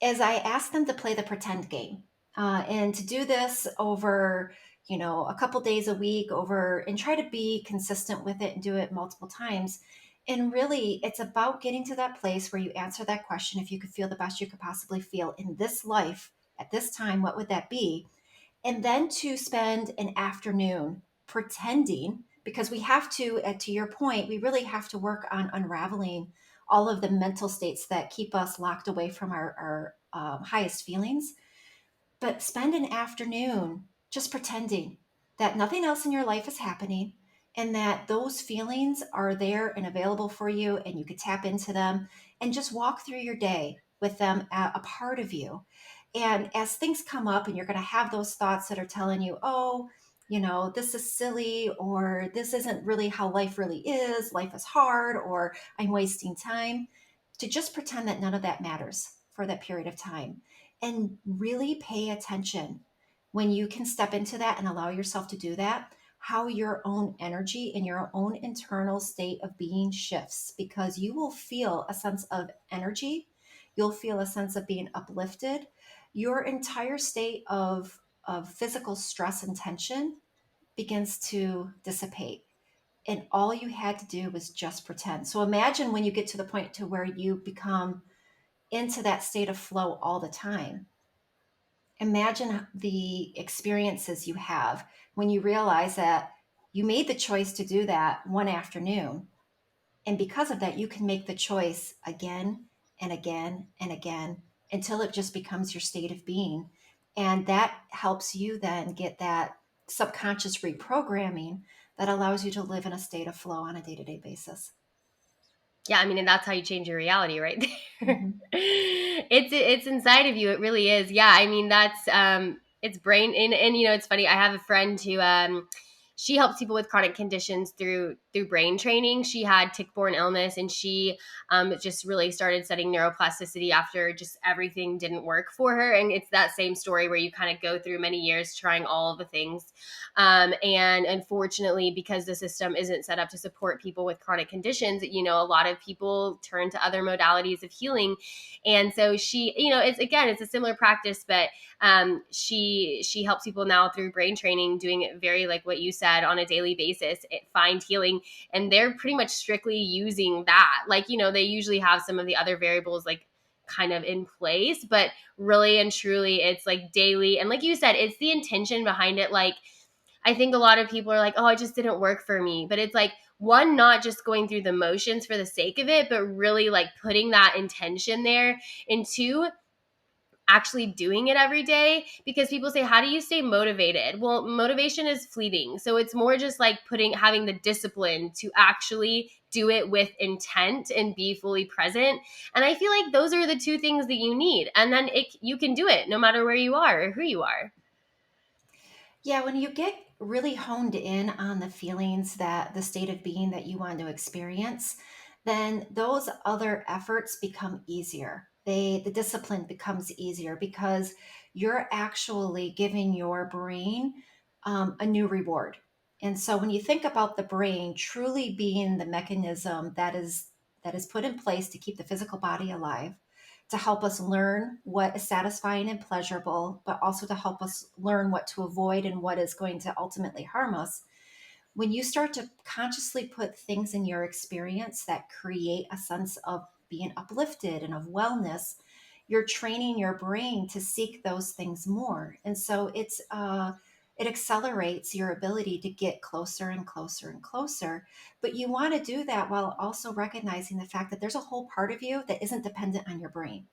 is I ask them to play the pretend game. And to do this over, a couple days a week over and try to be consistent with it and do it multiple times. And really, it's about getting to that place where you answer that question: if you could feel the best you could possibly feel in this life at this time, what would that be? And then to spend an afternoon pretending, because we have to your point, we really have to work on unraveling all of the mental states that keep us locked away from our highest feelings. But spend an afternoon just pretending that nothing else in your life is happening, and that those feelings are there and available for you, and you could tap into them and just walk through your day with them a part of you. And as things come up and you're going to have those thoughts that are telling you, oh, this is silly, or this isn't really how life is hard, or I'm wasting time, to just pretend that none of that matters for that period of time, and really pay attention when you can step into that and allow yourself to do that, how your own energy and your own internal state of being shifts, because you will feel a sense of energy. You'll feel a sense of being uplifted. Your entire state of physical stress and tension begins to dissipate. and all you had to do was just pretend. So imagine when you get to the point to where you become into that state of flow all the time. Imagine the experiences you have when you realize that you made the choice to do that one afternoon. And because of that, you can make the choice again and again and again until it just becomes your state of being. And that helps you then get that subconscious reprogramming that allows you to live in a state of flow on a day to day basis. Yeah, I mean, and that's how you change your reality right there. Mhm. It's inside of you. It really is. Yeah, I mean, that's it's brain and you know, it's funny. I have a friend who she helps people with chronic conditions through brain training. She had tick-borne illness, and she just really started studying neuroplasticity after just everything didn't work for her. And it's that same story where you kind of go through many years trying all of the things, and unfortunately, because the system isn't set up to support people with chronic conditions, you know, a lot of people turn to other modalities of healing. And so she, you know, it's a similar practice, but she helps people now through brain training, doing it very like what you said on a daily basis, find healing. And they're pretty much strictly using that. Like, you know, they usually have some of the other variables like kind of in place, but really and truly it's like daily. And like you said, it's the intention behind it. Like, I think a lot of people are like, oh, it just didn't work for me. But it's like, one, not just going through the motions for the sake of it, but really like putting that intention there. And two, actually doing it every day, because people say, how do you stay motivated? Well, motivation is fleeting. So it's more just like having the discipline to actually do it with intent and be fully present. And I feel like those are the two things that you need. And then you can do it no matter where you are or who you are. Yeah, when you get really honed in on the feelings that the state of being that you want to experience, then those other efforts become easier. The discipline becomes easier because you're actually giving your brain a new reward. And so when you think about the brain truly being the mechanism that is put in place to keep the physical body alive, to help us learn what is satisfying and pleasurable, but also to help us learn what to avoid and what is going to ultimately harm us. When you start to consciously put things in your experience that create a sense of being uplifted and of wellness, you're training your brain to seek those things more. And so it accelerates your ability to get closer and closer and closer. But you want to do that while also recognizing the fact that there's a whole part of you that isn't dependent on your brain.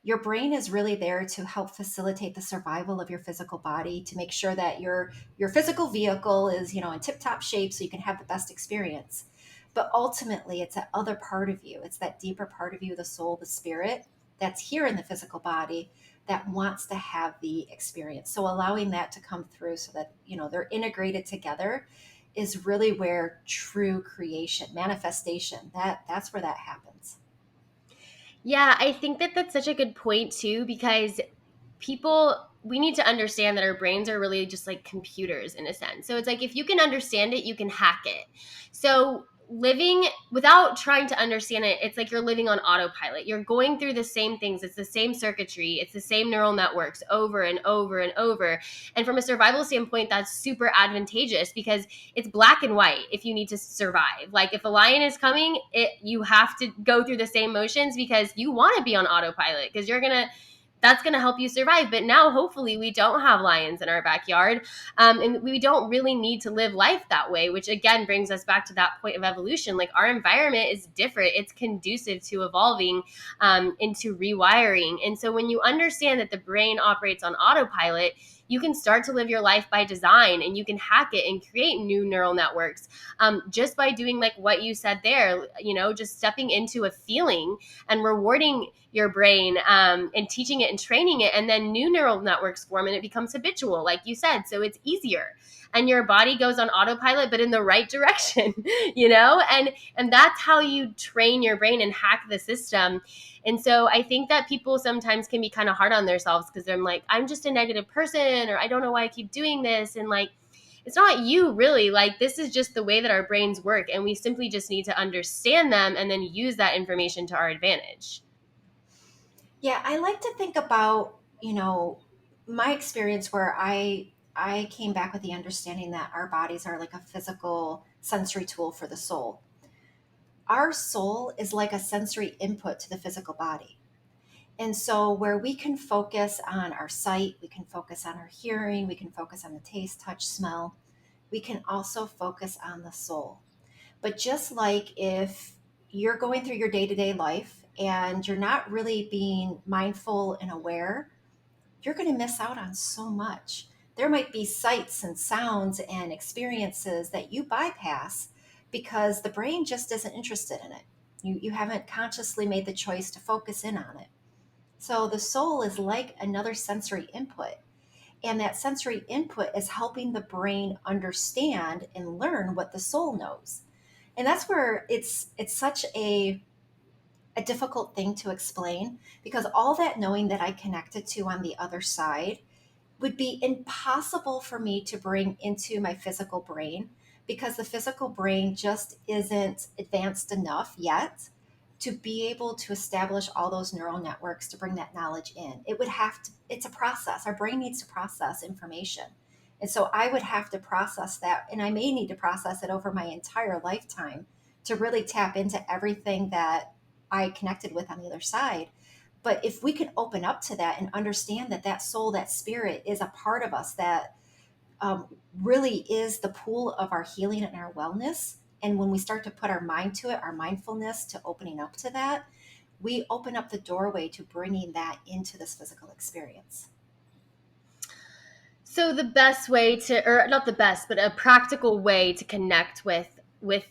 Your brain is really there to help facilitate the survival of your physical body, to make sure that your physical vehicle is, in tip-top shape so you can have the best experience. But ultimately, it's that other part of you. It's that deeper part of you, the soul, the spirit, that's here in the physical body that wants to have the experience. So allowing that to come through so that, they're integrated together is really where true creation, manifestation, that's where that happens. Yeah, I think that that's such a good point too, because people, we need to understand that our brains are really just like computers in a sense. So it's like, if you can understand it, you can hack it. So living without trying to understand it, it's like you're living on autopilot. You're going through the same things. It's the same circuitry. It's the same neural networks over and over and over. And from a survival standpoint, that's super advantageous because it's black and white if you need to survive. Like, if a lion is coming, you have to go through the same motions because you want to be on autopilot, because that's going to help you survive. But now, hopefully, we don't have lions in our backyard. And we don't really need to live life that way, which again brings us back to that point of evolution. Like, our environment is different. It's conducive to evolving into rewiring. And so when you understand that the brain operates on autopilot, you can start to live your life by design, and you can hack it and create new neural networks just by doing like what you said there, just stepping into a feeling and rewarding your brain, and teaching it and training it, and then new neural networks form and it becomes habitual, like you said. So it's easier, and your body goes on autopilot, but in the right direction. And that's how you train your brain and hack the system. And so I think that people sometimes can be kind of hard on themselves because they're like, I'm just a negative person, or I don't know why I keep doing this. And like, it's not you really. Like, this is just the way that our brains work, and we simply just need to understand them and then use that information to our advantage. Yeah, I like to think about, my experience where I came back with the understanding that our bodies are like a physical sensory tool for the soul. Our soul is like a sensory input to the physical body. And so, where we can focus on our sight, we can focus on our hearing, we can focus on the taste, touch, smell, we can also focus on the soul. But just like if you're going through your day to day life and you're not really being mindful and aware, you're going to miss out on so much. There might be sights and sounds and experiences that you bypass because the brain just isn't interested in it. You haven't consciously made the choice to focus in on it. So the soul is like another sensory input. And that sensory input is helping the brain understand and learn what the soul knows. And that's where it's such a difficult thing to explain, because all that knowing that I connected to on the other side would be impossible for me to bring into my physical brain, because the physical brain just isn't advanced enough yet to be able to establish all those neural networks to bring that knowledge in. It would have to, it's a process. Our brain needs to process information. And so I would have to process that, and I may need to process it over my entire lifetime to really tap into everything that I connected with on the other side. But if we can open up to that and understand that that soul, that spirit is a part of us that really is the pool of our healing and our wellness. And when we start to put our mind to it, our mindfulness to opening up to that, we open up the doorway to bringing that into this physical experience. So the best way to, or not the best, but a practical way to connect with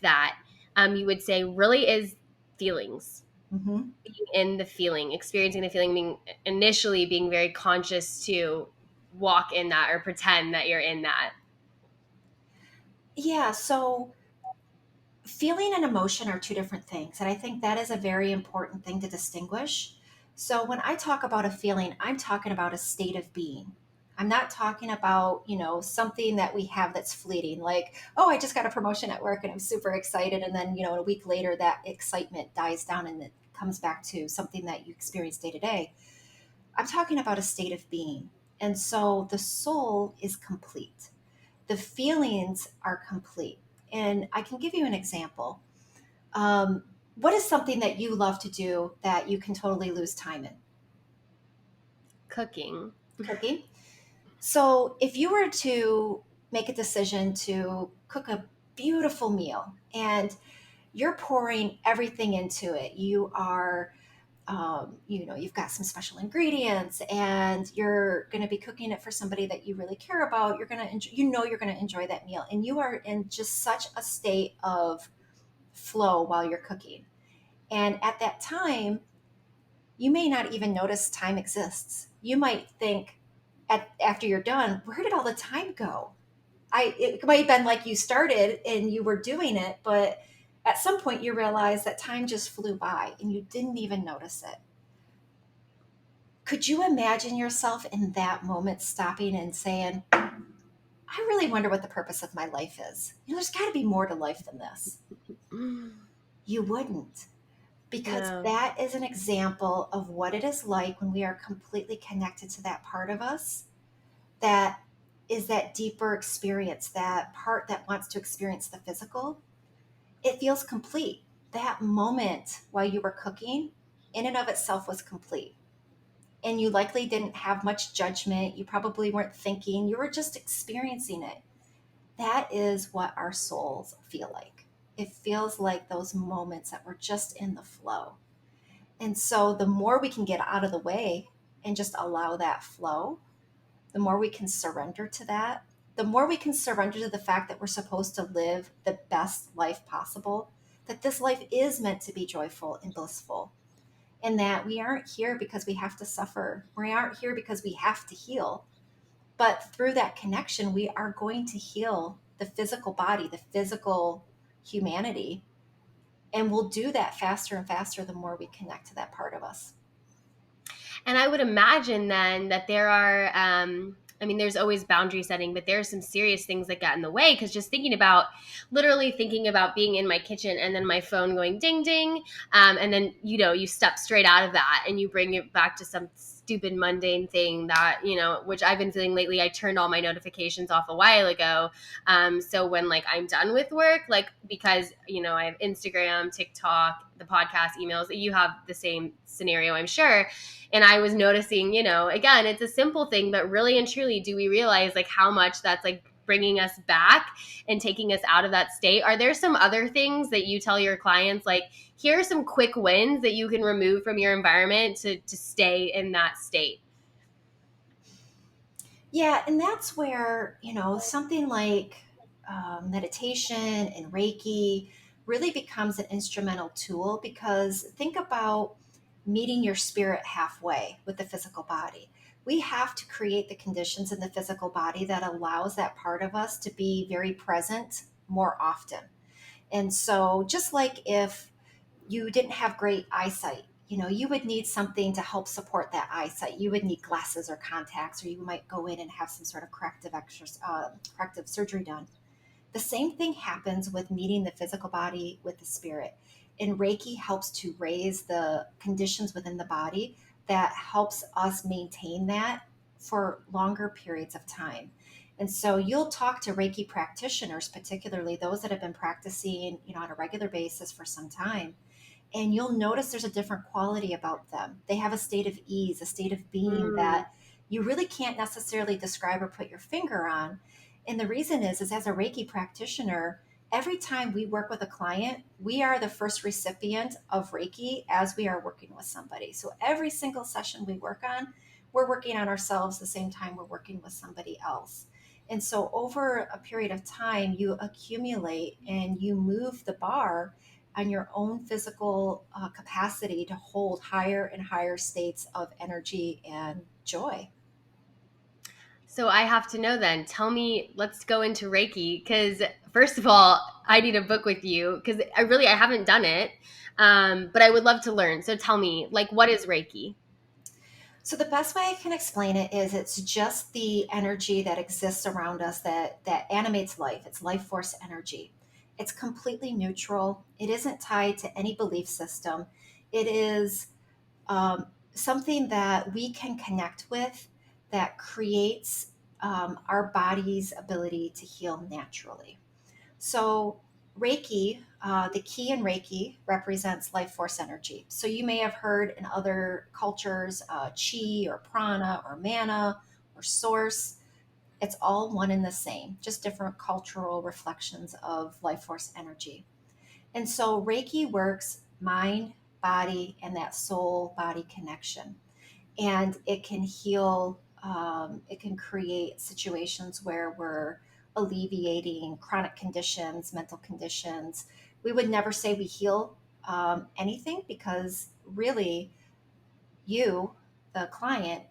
that, you would say, really is feelings. Mm-hmm. Being in the feeling, experiencing the feeling, being very conscious to walk in that or pretend that you're in that. Yeah, so feeling and emotion are two different things. And I think that is a very important thing to distinguish. So when I talk about a feeling, I'm talking about a state of being. I'm not talking about, something that we have that's fleeting, like, oh, I just got a promotion at work and I'm super excited. And then, a week later, that excitement dies down and it comes back to something that you experience day to day. I'm talking about a state of being. And so the soul is complete, the feelings are complete. And I can give you an example. What is something that you love to do that you can totally lose time in? Cooking. Cooking. So if you were to make a decision to cook a beautiful meal and you're pouring everything into it, you are you've got some special ingredients and you're going to be cooking it for somebody that you really care about. You're going to, you're going to enjoy that meal. And you are in just such a state of flow while you're cooking. And at that time, you may not even notice time exists. You might think after you're done, where did all the time go? It might have been like you started and you were doing it, but at some point you realize that time just flew by and you didn't even notice it. Could you imagine yourself in that moment stopping and saying, I really wonder what the purpose of my life is? There's got to be more to life than this. You wouldn't, because No. that is an example of what it is like when we are completely connected to that part of us that is that deeper experience, that part that wants to experience the physical. It feels complete. That moment while you were cooking, in and of itself, was complete. And you likely didn't have much judgment. You probably weren't thinking, you were just experiencing it. That is what our souls feel like. It feels like those moments that we're just in the flow. And so the more we can get out of the way and just allow that flow, the more we can surrender to that, the more we can surrender to the fact that we're supposed to live the best life possible, that this life is meant to be joyful and blissful, and that we aren't here because we have to suffer. We aren't here because we have to heal. But through that connection, we are going to heal the physical body, the physical humanity. And we'll do that faster and faster the more we connect to that part of us. And I would imagine then that there are, there's always boundary setting, but there are some serious things that got in the way. Because just literally thinking about being in my kitchen and then my phone going ding, ding. And then, you step straight out of that and you bring it back to stupid mundane thing that, which I've been doing lately. I turned all my notifications off a while ago. So when like I'm done with work, like, because, I have Instagram, TikTok, the podcast, emails, you have the same scenario, I'm sure. And I was noticing, again, it's a simple thing, but really and truly, do we realize like how much that's like bringing us back and taking us out of that state? Are there some other things that you tell your clients, like, here are some quick wins that you can remove from your environment to stay in that state? Yeah, and that's where, something like meditation and Reiki really becomes an instrumental tool, because think about meeting your spirit halfway with the physical body. We have to create the conditions in the physical body that allows that part of us to be very present more often. And so, just like if you didn't have great eyesight, you would need something to help support that eyesight. You would need glasses or contacts, or you might go in and have some sort of corrective surgery done. The same thing happens with meeting the physical body with the spirit. And Reiki helps to raise the conditions within the body that helps us maintain that for longer periods of time. And so you'll talk to Reiki practitioners, particularly those that have been practicing, on a regular basis for some time, and you'll notice there's a different quality about them. They have a state of ease, a state of being Mm. that you really can't necessarily describe or put your finger on. And the reason is as a Reiki practitioner, every time we work with a client, we are the first recipient of Reiki as we are working with somebody. So every single session we work on, we're working on ourselves the same time we're working with somebody else. And so over a period of time, you accumulate and you move the bar on your own physical capacity to hold higher and higher states of energy and joy. So I have to know then. Tell me, let's go into Reiki, because first of all, I need a book with you, because I haven't done it, but I would love to learn. So tell me, like, what is Reiki? So the best way I can explain it is it's just the energy that exists around us that animates life. It's life force energy. It's completely neutral. It isn't tied to any belief system. It is something that we can connect with, that creates our body's ability to heal naturally. So, Reiki, the key in Reiki represents life force energy. So, you may have heard in other cultures chi or prana or mana or source. It's all one and the same, just different cultural reflections of life force energy. And so, Reiki works mind, body, and that soul body connection. And it can heal, it can create situations where we're alleviating chronic conditions, mental conditions. We would never say we heal anything, because really, you, the client,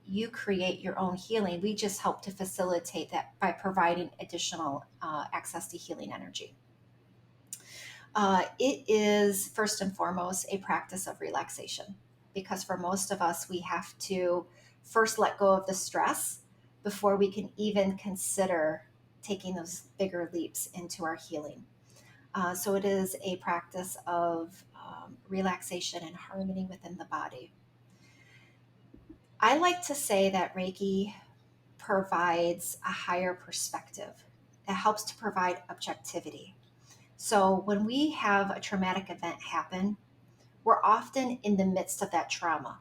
you create your own healing. We just help to facilitate that by providing additional access to healing energy. It is first and foremost a practice of relaxation, because for most of us, we have to first let go of the stress before we can even consider taking those bigger leaps into our healing. So it is a practice of relaxation and harmony within the body. I like to say that Reiki provides a higher perspective. It helps to provide objectivity. So when we have a traumatic event happen, we're often in the midst of that trauma.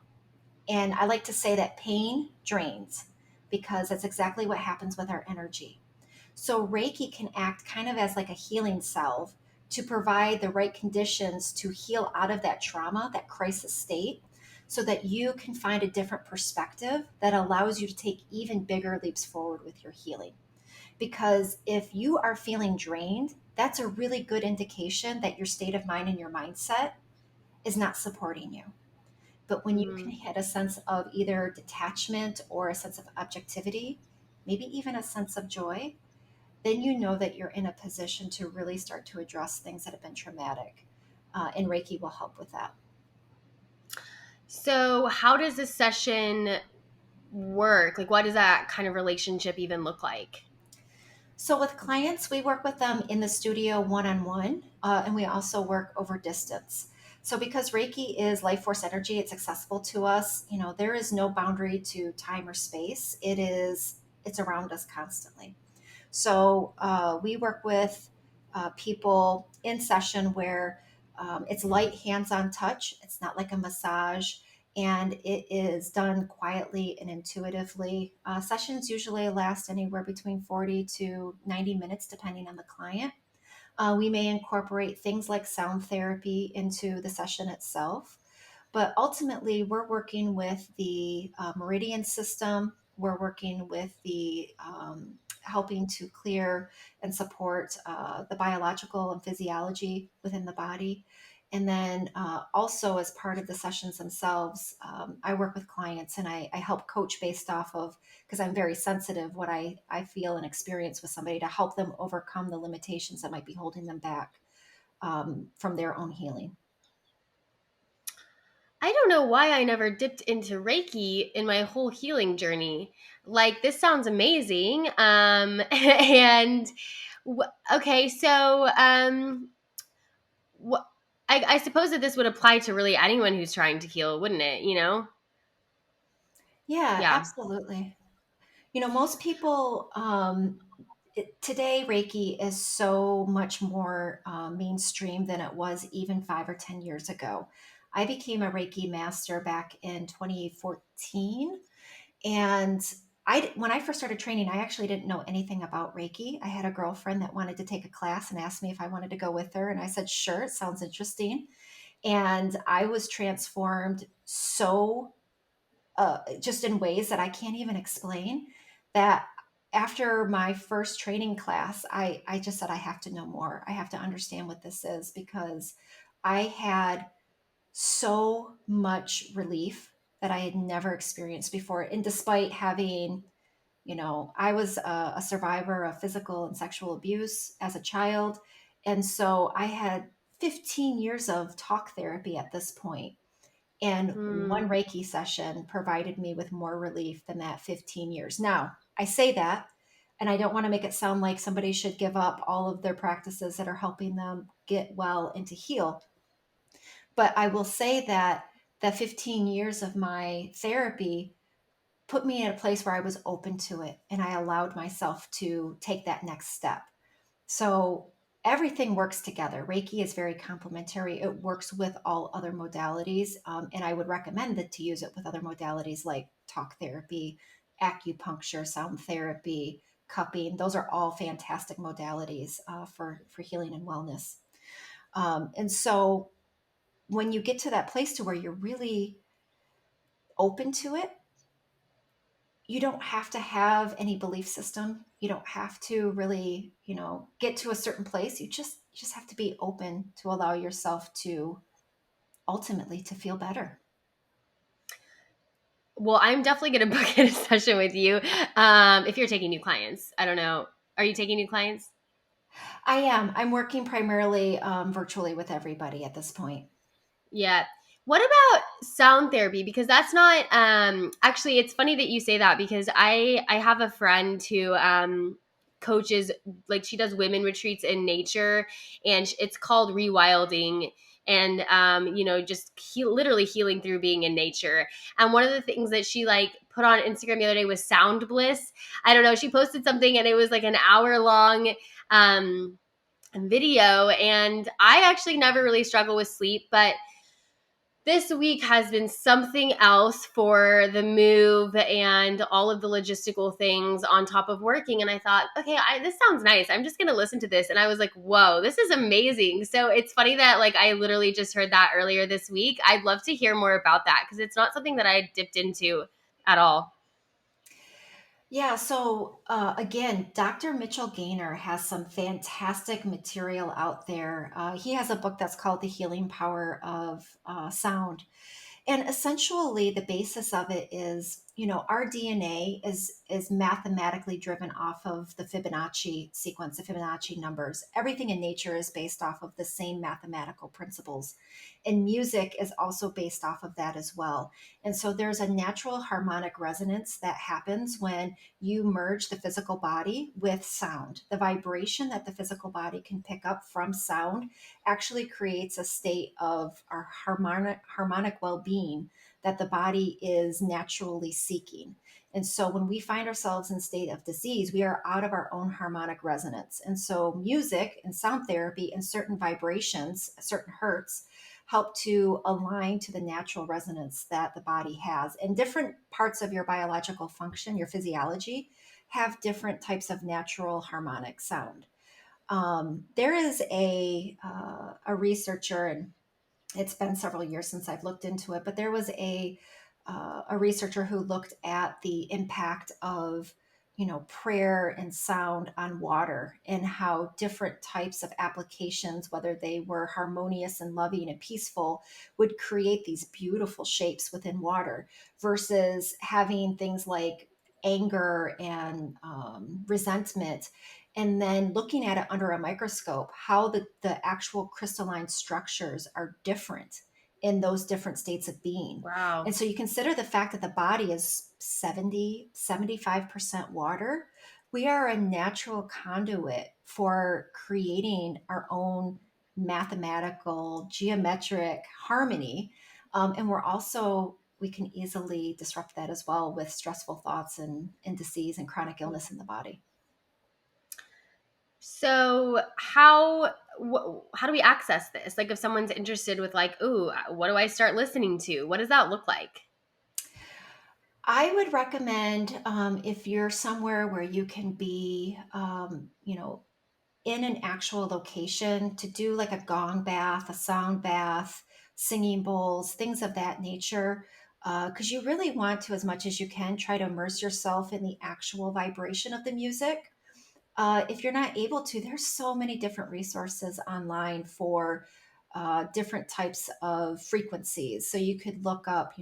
And I like to say that pain drains, because that's exactly what happens with our energy. So Reiki can act kind of as like a healing salve to provide the right conditions to heal out of that trauma, that crisis state, so that you can find a different perspective that allows you to take even bigger leaps forward with your healing. Because if you are feeling drained, that's a really good indication that your state of mind and your mindset is not supporting you. But when you can Mm. hit a sense of either detachment or a sense of objectivity, maybe even a sense of joy, then you know that you're in a position to really start to address things that have been traumatic. And Reiki will help with that. So how does a session work? Like, what does that kind of relationship even look like? So, with clients, we work with them in the studio one on one, and we also work over distance. So because Reiki is life force energy, it's accessible to us. There is no boundary to time or space. It's around us constantly. So we work with people in session where it's light hands-on touch. It's not like a massage, and it is done quietly and intuitively. Sessions usually last anywhere between 40 to 90 minutes, depending on the client. We may incorporate things like sound therapy into the session itself. But ultimately, we're working with the meridian system. We're working with the helping to clear and support the biological and physiology within the body. And then also, as part of the sessions themselves, I work with clients and I help coach based off of, because I'm very sensitive, what I feel and experience with somebody to help them overcome the limitations that might be holding them back from their own healing. I don't know why I never dipped into Reiki in my whole healing journey. Like, this sounds amazing. And okay, so wh- I suppose that this would apply to really anyone who's trying to heal, wouldn't it? Yeah, Yeah. absolutely. Most people today, Reiki is so much more mainstream than it was even 5 or 10 years ago. I became a Reiki master back in 2014. And when I first started training, I actually didn't know anything about Reiki. I had a girlfriend that wanted to take a class and asked me if I wanted to go with her. And I said, sure, it sounds interesting. And I was transformed so just in ways that I can't even explain. That after my first training class, I just said, I have to know more. I have to understand what this is, because I had so much relief that I had never experienced before. And despite having, I was a survivor of physical and sexual abuse as a child. And so I had 15 years of talk therapy at this point, and one Hmm. Reiki session provided me with more relief than that 15 years. Now, I say that, and I don't want to make it sound like somebody should give up all of their practices that are helping them get well and to heal. But I will say that the 15 years of my therapy put me in a place where I was open to it and I allowed myself to take that next step. So everything works together. Reiki is very complementary. It works with all other modalities. And I would recommend that to use it with other modalities like talk therapy, acupuncture, sound therapy, cupping. Those are all fantastic modalities for healing and wellness. And so when you get to that place to where you're really open to it, you don't have to have any belief system. You don't have to really, get to a certain place. You just have to be open to allow yourself to ultimately to feel better. Well, I'm definitely going to book in a session with you if you're taking new clients. I don't know. Are you taking new clients? I am. I'm working primarily virtually with everybody at this point. Yeah. What about sound therapy? Because that's not actually it's funny that you say that because I have a friend who coaches, like, she does women retreats in nature, and it's called rewilding, and just literally healing through being in nature. And one of the things that she like put on Instagram the other day was sound bliss. I don't know, she posted something and it was like an hour long video, and I actually never really struggle with sleep, but this week has been something else for the move and all of the logistical things on top of working. And I thought, okay, this sounds nice. I'm just going to listen to this. And I was like, whoa, this is amazing. So it's funny that like I literally just heard that earlier this week. I'd love to hear more about that because it's not something that I dipped into at all. Yeah, so again, Dr. Mitchell Gaynor has some fantastic material out there. He has a book that's called The Healing Power of Sound. And essentially, the basis of it is our DNA is mathematically driven off of the Fibonacci sequence, the Fibonacci numbers. Everything in nature is based off of the same mathematical principles. And music is also based off of that as well. And so there's a natural harmonic resonance that happens when you merge the physical body with sound. The vibration that the physical body can pick up from sound actually creates a state of our harmonic well-being that the body is naturally seeking. And so when we find ourselves in a state of disease, we are out of our own harmonic resonance. And so music and sound therapy and certain vibrations, certain hertz, help to align to the natural resonance that the body has. And different parts of your biological function, your physiology, have different types of natural harmonic sound. There is a researcher, and it's been several years since I've looked into it, but there was a researcher who looked at the impact of prayer and sound on water, and how different types of applications, whether they were harmonious and loving and peaceful, would create these beautiful shapes within water versus having things like anger and resentment, and then looking at it under a microscope, how the actual crystalline structures are different in those different states of being. Wow. And so you consider the fact that the body is 75% water. We are a natural conduit for creating our own mathematical, geometric harmony. And we can easily disrupt that as well with stressful thoughts and disease and chronic illness in the body. So how do we access this? Like if someone's interested with like, ooh, what do I start listening to? What does that look like? I would recommend, if you're somewhere where you can be, in an actual location, to do like a gong bath, a sound bath, singing bowls, things of that nature. Because you really want to, as much as you can, try to immerse yourself in the actual vibration of the music. If you're not able to, there's so many different resources online for different types of frequencies. So you could look up,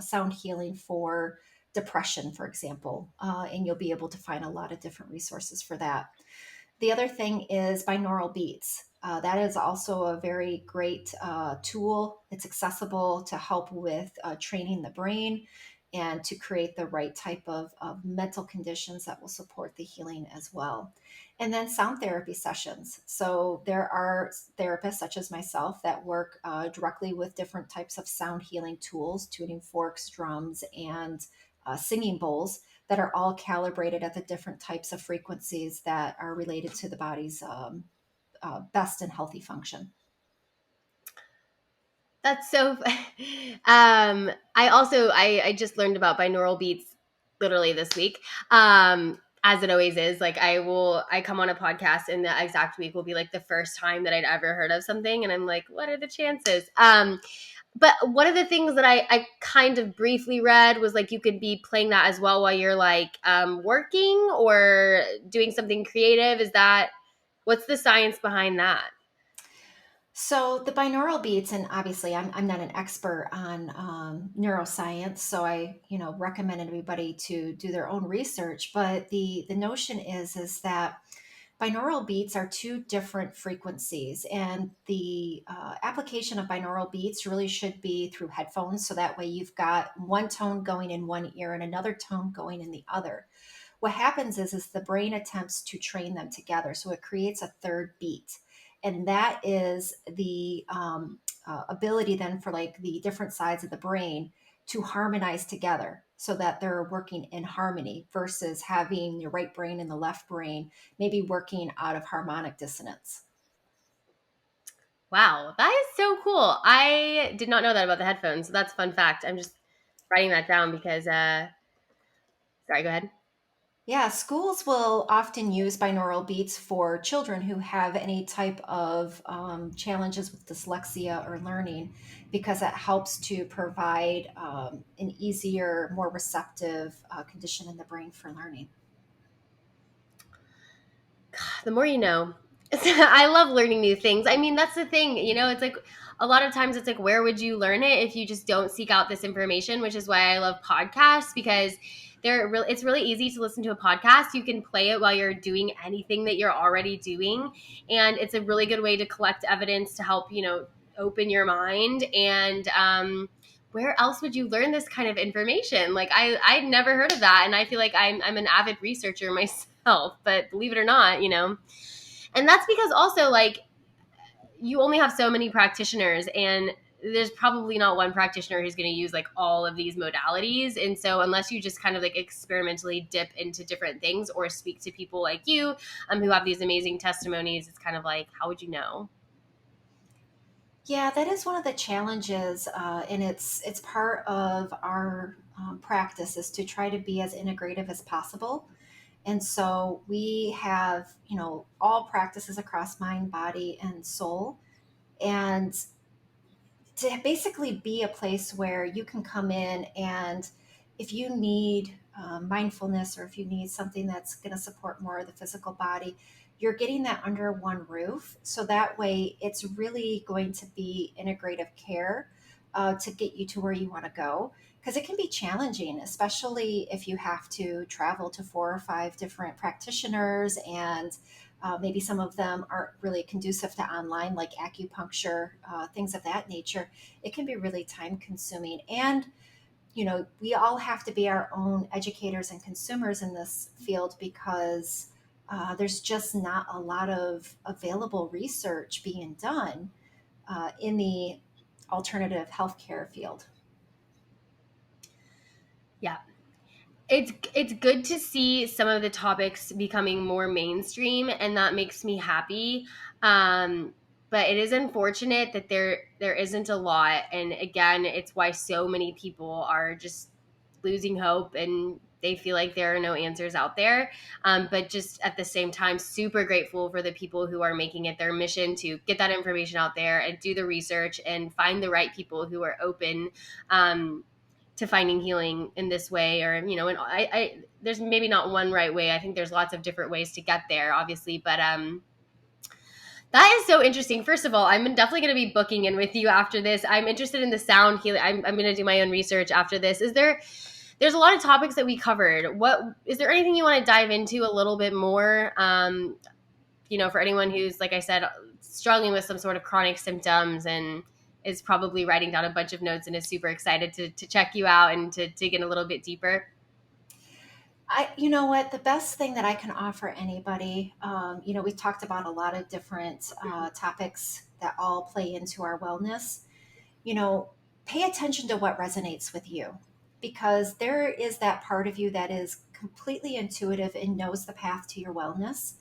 sound healing for depression, for example, and you'll be able to find a lot of different resources for that. The other thing is binaural beats. That is also a very great tool. It's accessible to help with training the brain and to create the right type of mental conditions that will support the healing as well. And then sound therapy sessions. So there are therapists such as myself that work directly with different types of sound healing tools, tuning forks, drums, and singing bowls, that are all calibrated at the different types of frequencies that are related to the body's best and healthy function. That's so. I just learned about binaural beats literally this week. As it always is, like I come on a podcast and the exact week will be like the first time that I'd ever heard of something, and I'm like, what are the chances? But one of the things that I kind of briefly read was like you could be playing that as well while you're like working or doing something creative. What's the science behind that? So the binaural beats, and obviously I'm not an expert on neuroscience, so I recommend everybody to do their own research. But the notion is that binaural beats are two different frequencies, and the application of binaural beats really should be through headphones, so that way you've got one tone going in one ear and another tone going in the other. What happens is the brain attempts to train them together, so it creates a third beat, and that is the ability then for like the different sides of the brain to harmonize together so that they're working in harmony versus having your right brain and the left brain maybe working out of harmonic dissonance. Wow, that is so cool. I did not know that about the headphones. So that's a fun fact. I'm just writing that down because sorry, go ahead. Yeah, schools will often use binaural beats for children who have any type of challenges with dyslexia or learning, because it helps to provide an easier, more receptive condition in the brain for learning. The more you know. I love learning new things. I mean, that's the thing, it's like a lot of times it's like, where would you learn it if you just don't seek out this information, which is why I love podcasts, because it's really easy to listen to a podcast. You can play it while you're doing anything that you're already doing. And it's a really good way to collect evidence to help, open your mind. And where else would you learn this kind of information? Like I'd never heard of that. And I feel like I'm an avid researcher myself, but believe it or not, and that's because also like you only have so many practitioners, and there's probably not one practitioner who's going to use like all of these modalities. And so unless you just kind of like experimentally dip into different things or speak to people like you who have these amazing testimonies, it's kind of like, how would you know? Yeah, that is one of the challenges, and it's part of our practice is to try to be as integrative as possible. And so we have, all practices across mind, body, and soul, and to basically be a place where you can come in and if you need mindfulness or if you need something that's going to support more of the physical body, you're getting that under one roof. So that way it's really going to be integrative care to get you to where you want to go. Because it can be challenging, especially if you have to travel to 4 or 5 different practitioners and maybe some of them aren't really conducive to online, like acupuncture, things of that nature. It can be really time consuming. And, we all have to be our own educators and consumers in this field because there's just not a lot of available research being done in the alternative healthcare field. Yeah. It's good to see some of the topics becoming more mainstream, and that makes me happy. But it is unfortunate that there isn't a lot, and again, it's why so many people are just losing hope and they feel like there are no answers out there. But just at the same time, super grateful for the people who are making it their mission to get that information out there and do the research and find the right people who are open to finding healing in this way. Or, and there's maybe not one right way. I think there's lots of different ways to get there, obviously. But that is so interesting. First of all, I'm definitely going to be booking in with you after this. I'm interested in the sound healing. I'm going to do my own research after this. There's a lot of topics that we covered. Is there anything you want to dive into a little bit more? For anyone who's, like I said, struggling with some sort of chronic symptoms and is probably writing down a bunch of notes and is super excited to check you out and to dig in a little bit deeper. You know what, the best thing that I can offer anybody, we talked about a lot of different topics that all play into our wellness. Pay attention to what resonates with you because there is that part of you that is completely intuitive and knows the path to your wellness.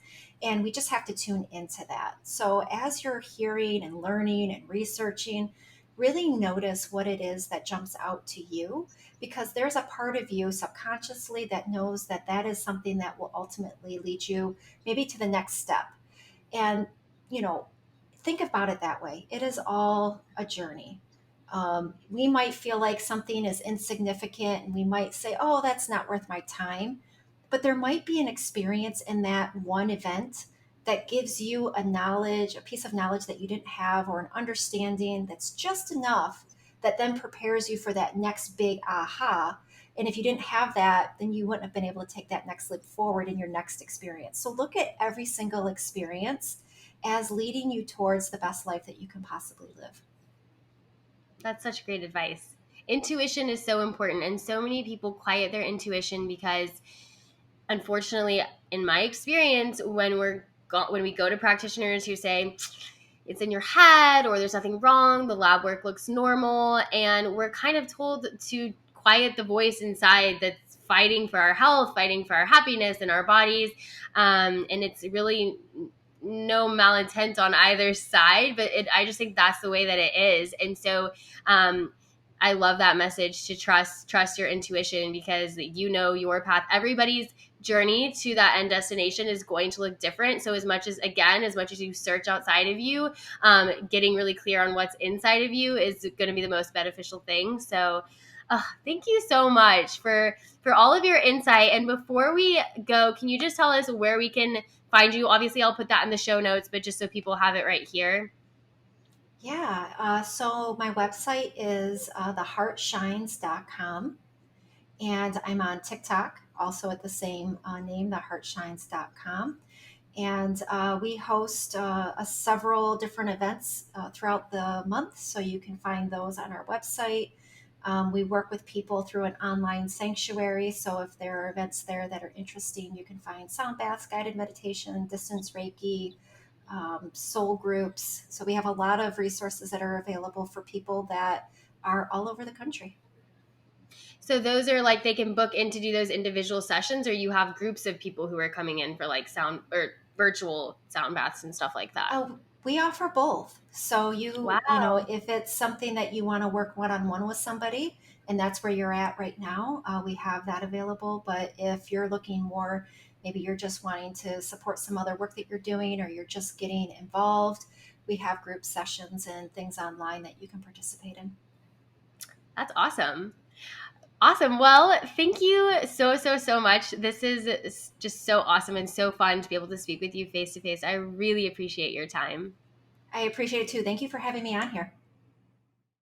And we just have to tune into that. So as you're hearing and learning and researching, really notice what it is that jumps out to you because there's a part of you subconsciously that knows that that is something that will ultimately lead you maybe to the next step. And, think about it that way. It is all a journey. We might feel like something is insignificant and we might say, oh, that's not worth my time. But there might be an experience in that one event that gives you a piece of knowledge that you didn't have, or an understanding that's just enough that then prepares you for that next big aha. And if you didn't have that, then you wouldn't have been able to take that next leap forward in your next experience. So look at every single experience as leading you towards the best life that you can possibly live. That's such great advice. Intuition is so important, and so many people quiet their intuition because, unfortunately, in my experience, when we go to practitioners who say it's in your head or there's nothing wrong, the lab work looks normal, and we're kind of told to quiet the voice inside that's fighting for our health, fighting for our happiness in our bodies, and it's really no malintent on either side, but I just think that's the way that it is. And so I love that message to trust your intuition because your path. Everybody's journey to that end destination is going to look different. So as much as you search outside of you, getting really clear on what's inside of you is going to be the most beneficial thing. So thank you so much for all of your insight. And before we go, can you just tell us where we can find you? Obviously, I'll put that in the show notes, but just so people have it right here. Yeah. So my website is theheartshines.com. And I'm on TikTok, also at the same name, theheartshines.com. And we host several different events throughout the month, so you can find those on our website. We work with people through an online sanctuary, so if there are events there that are interesting, you can find sound baths, guided meditation, distance Reiki, soul groups. So we have a lot of resources that are available for people that are all over the country. So those are like they can book in to do those individual sessions, or you have groups of people who are coming in for like sound or virtual sound baths and stuff like that. Oh, we offer both. So Wow. if it's something that you want to work one on one with somebody, and that's where you're at right now, we have that available. But if you're looking more, maybe you're just wanting to support some other work that you're doing, or you're just getting involved, we have group sessions and things online that you can participate in. That's awesome. Awesome. Well, thank you so much. This is just so awesome and so fun to be able to speak with you face to face. I really appreciate your time. I appreciate it too. Thank you for having me on here.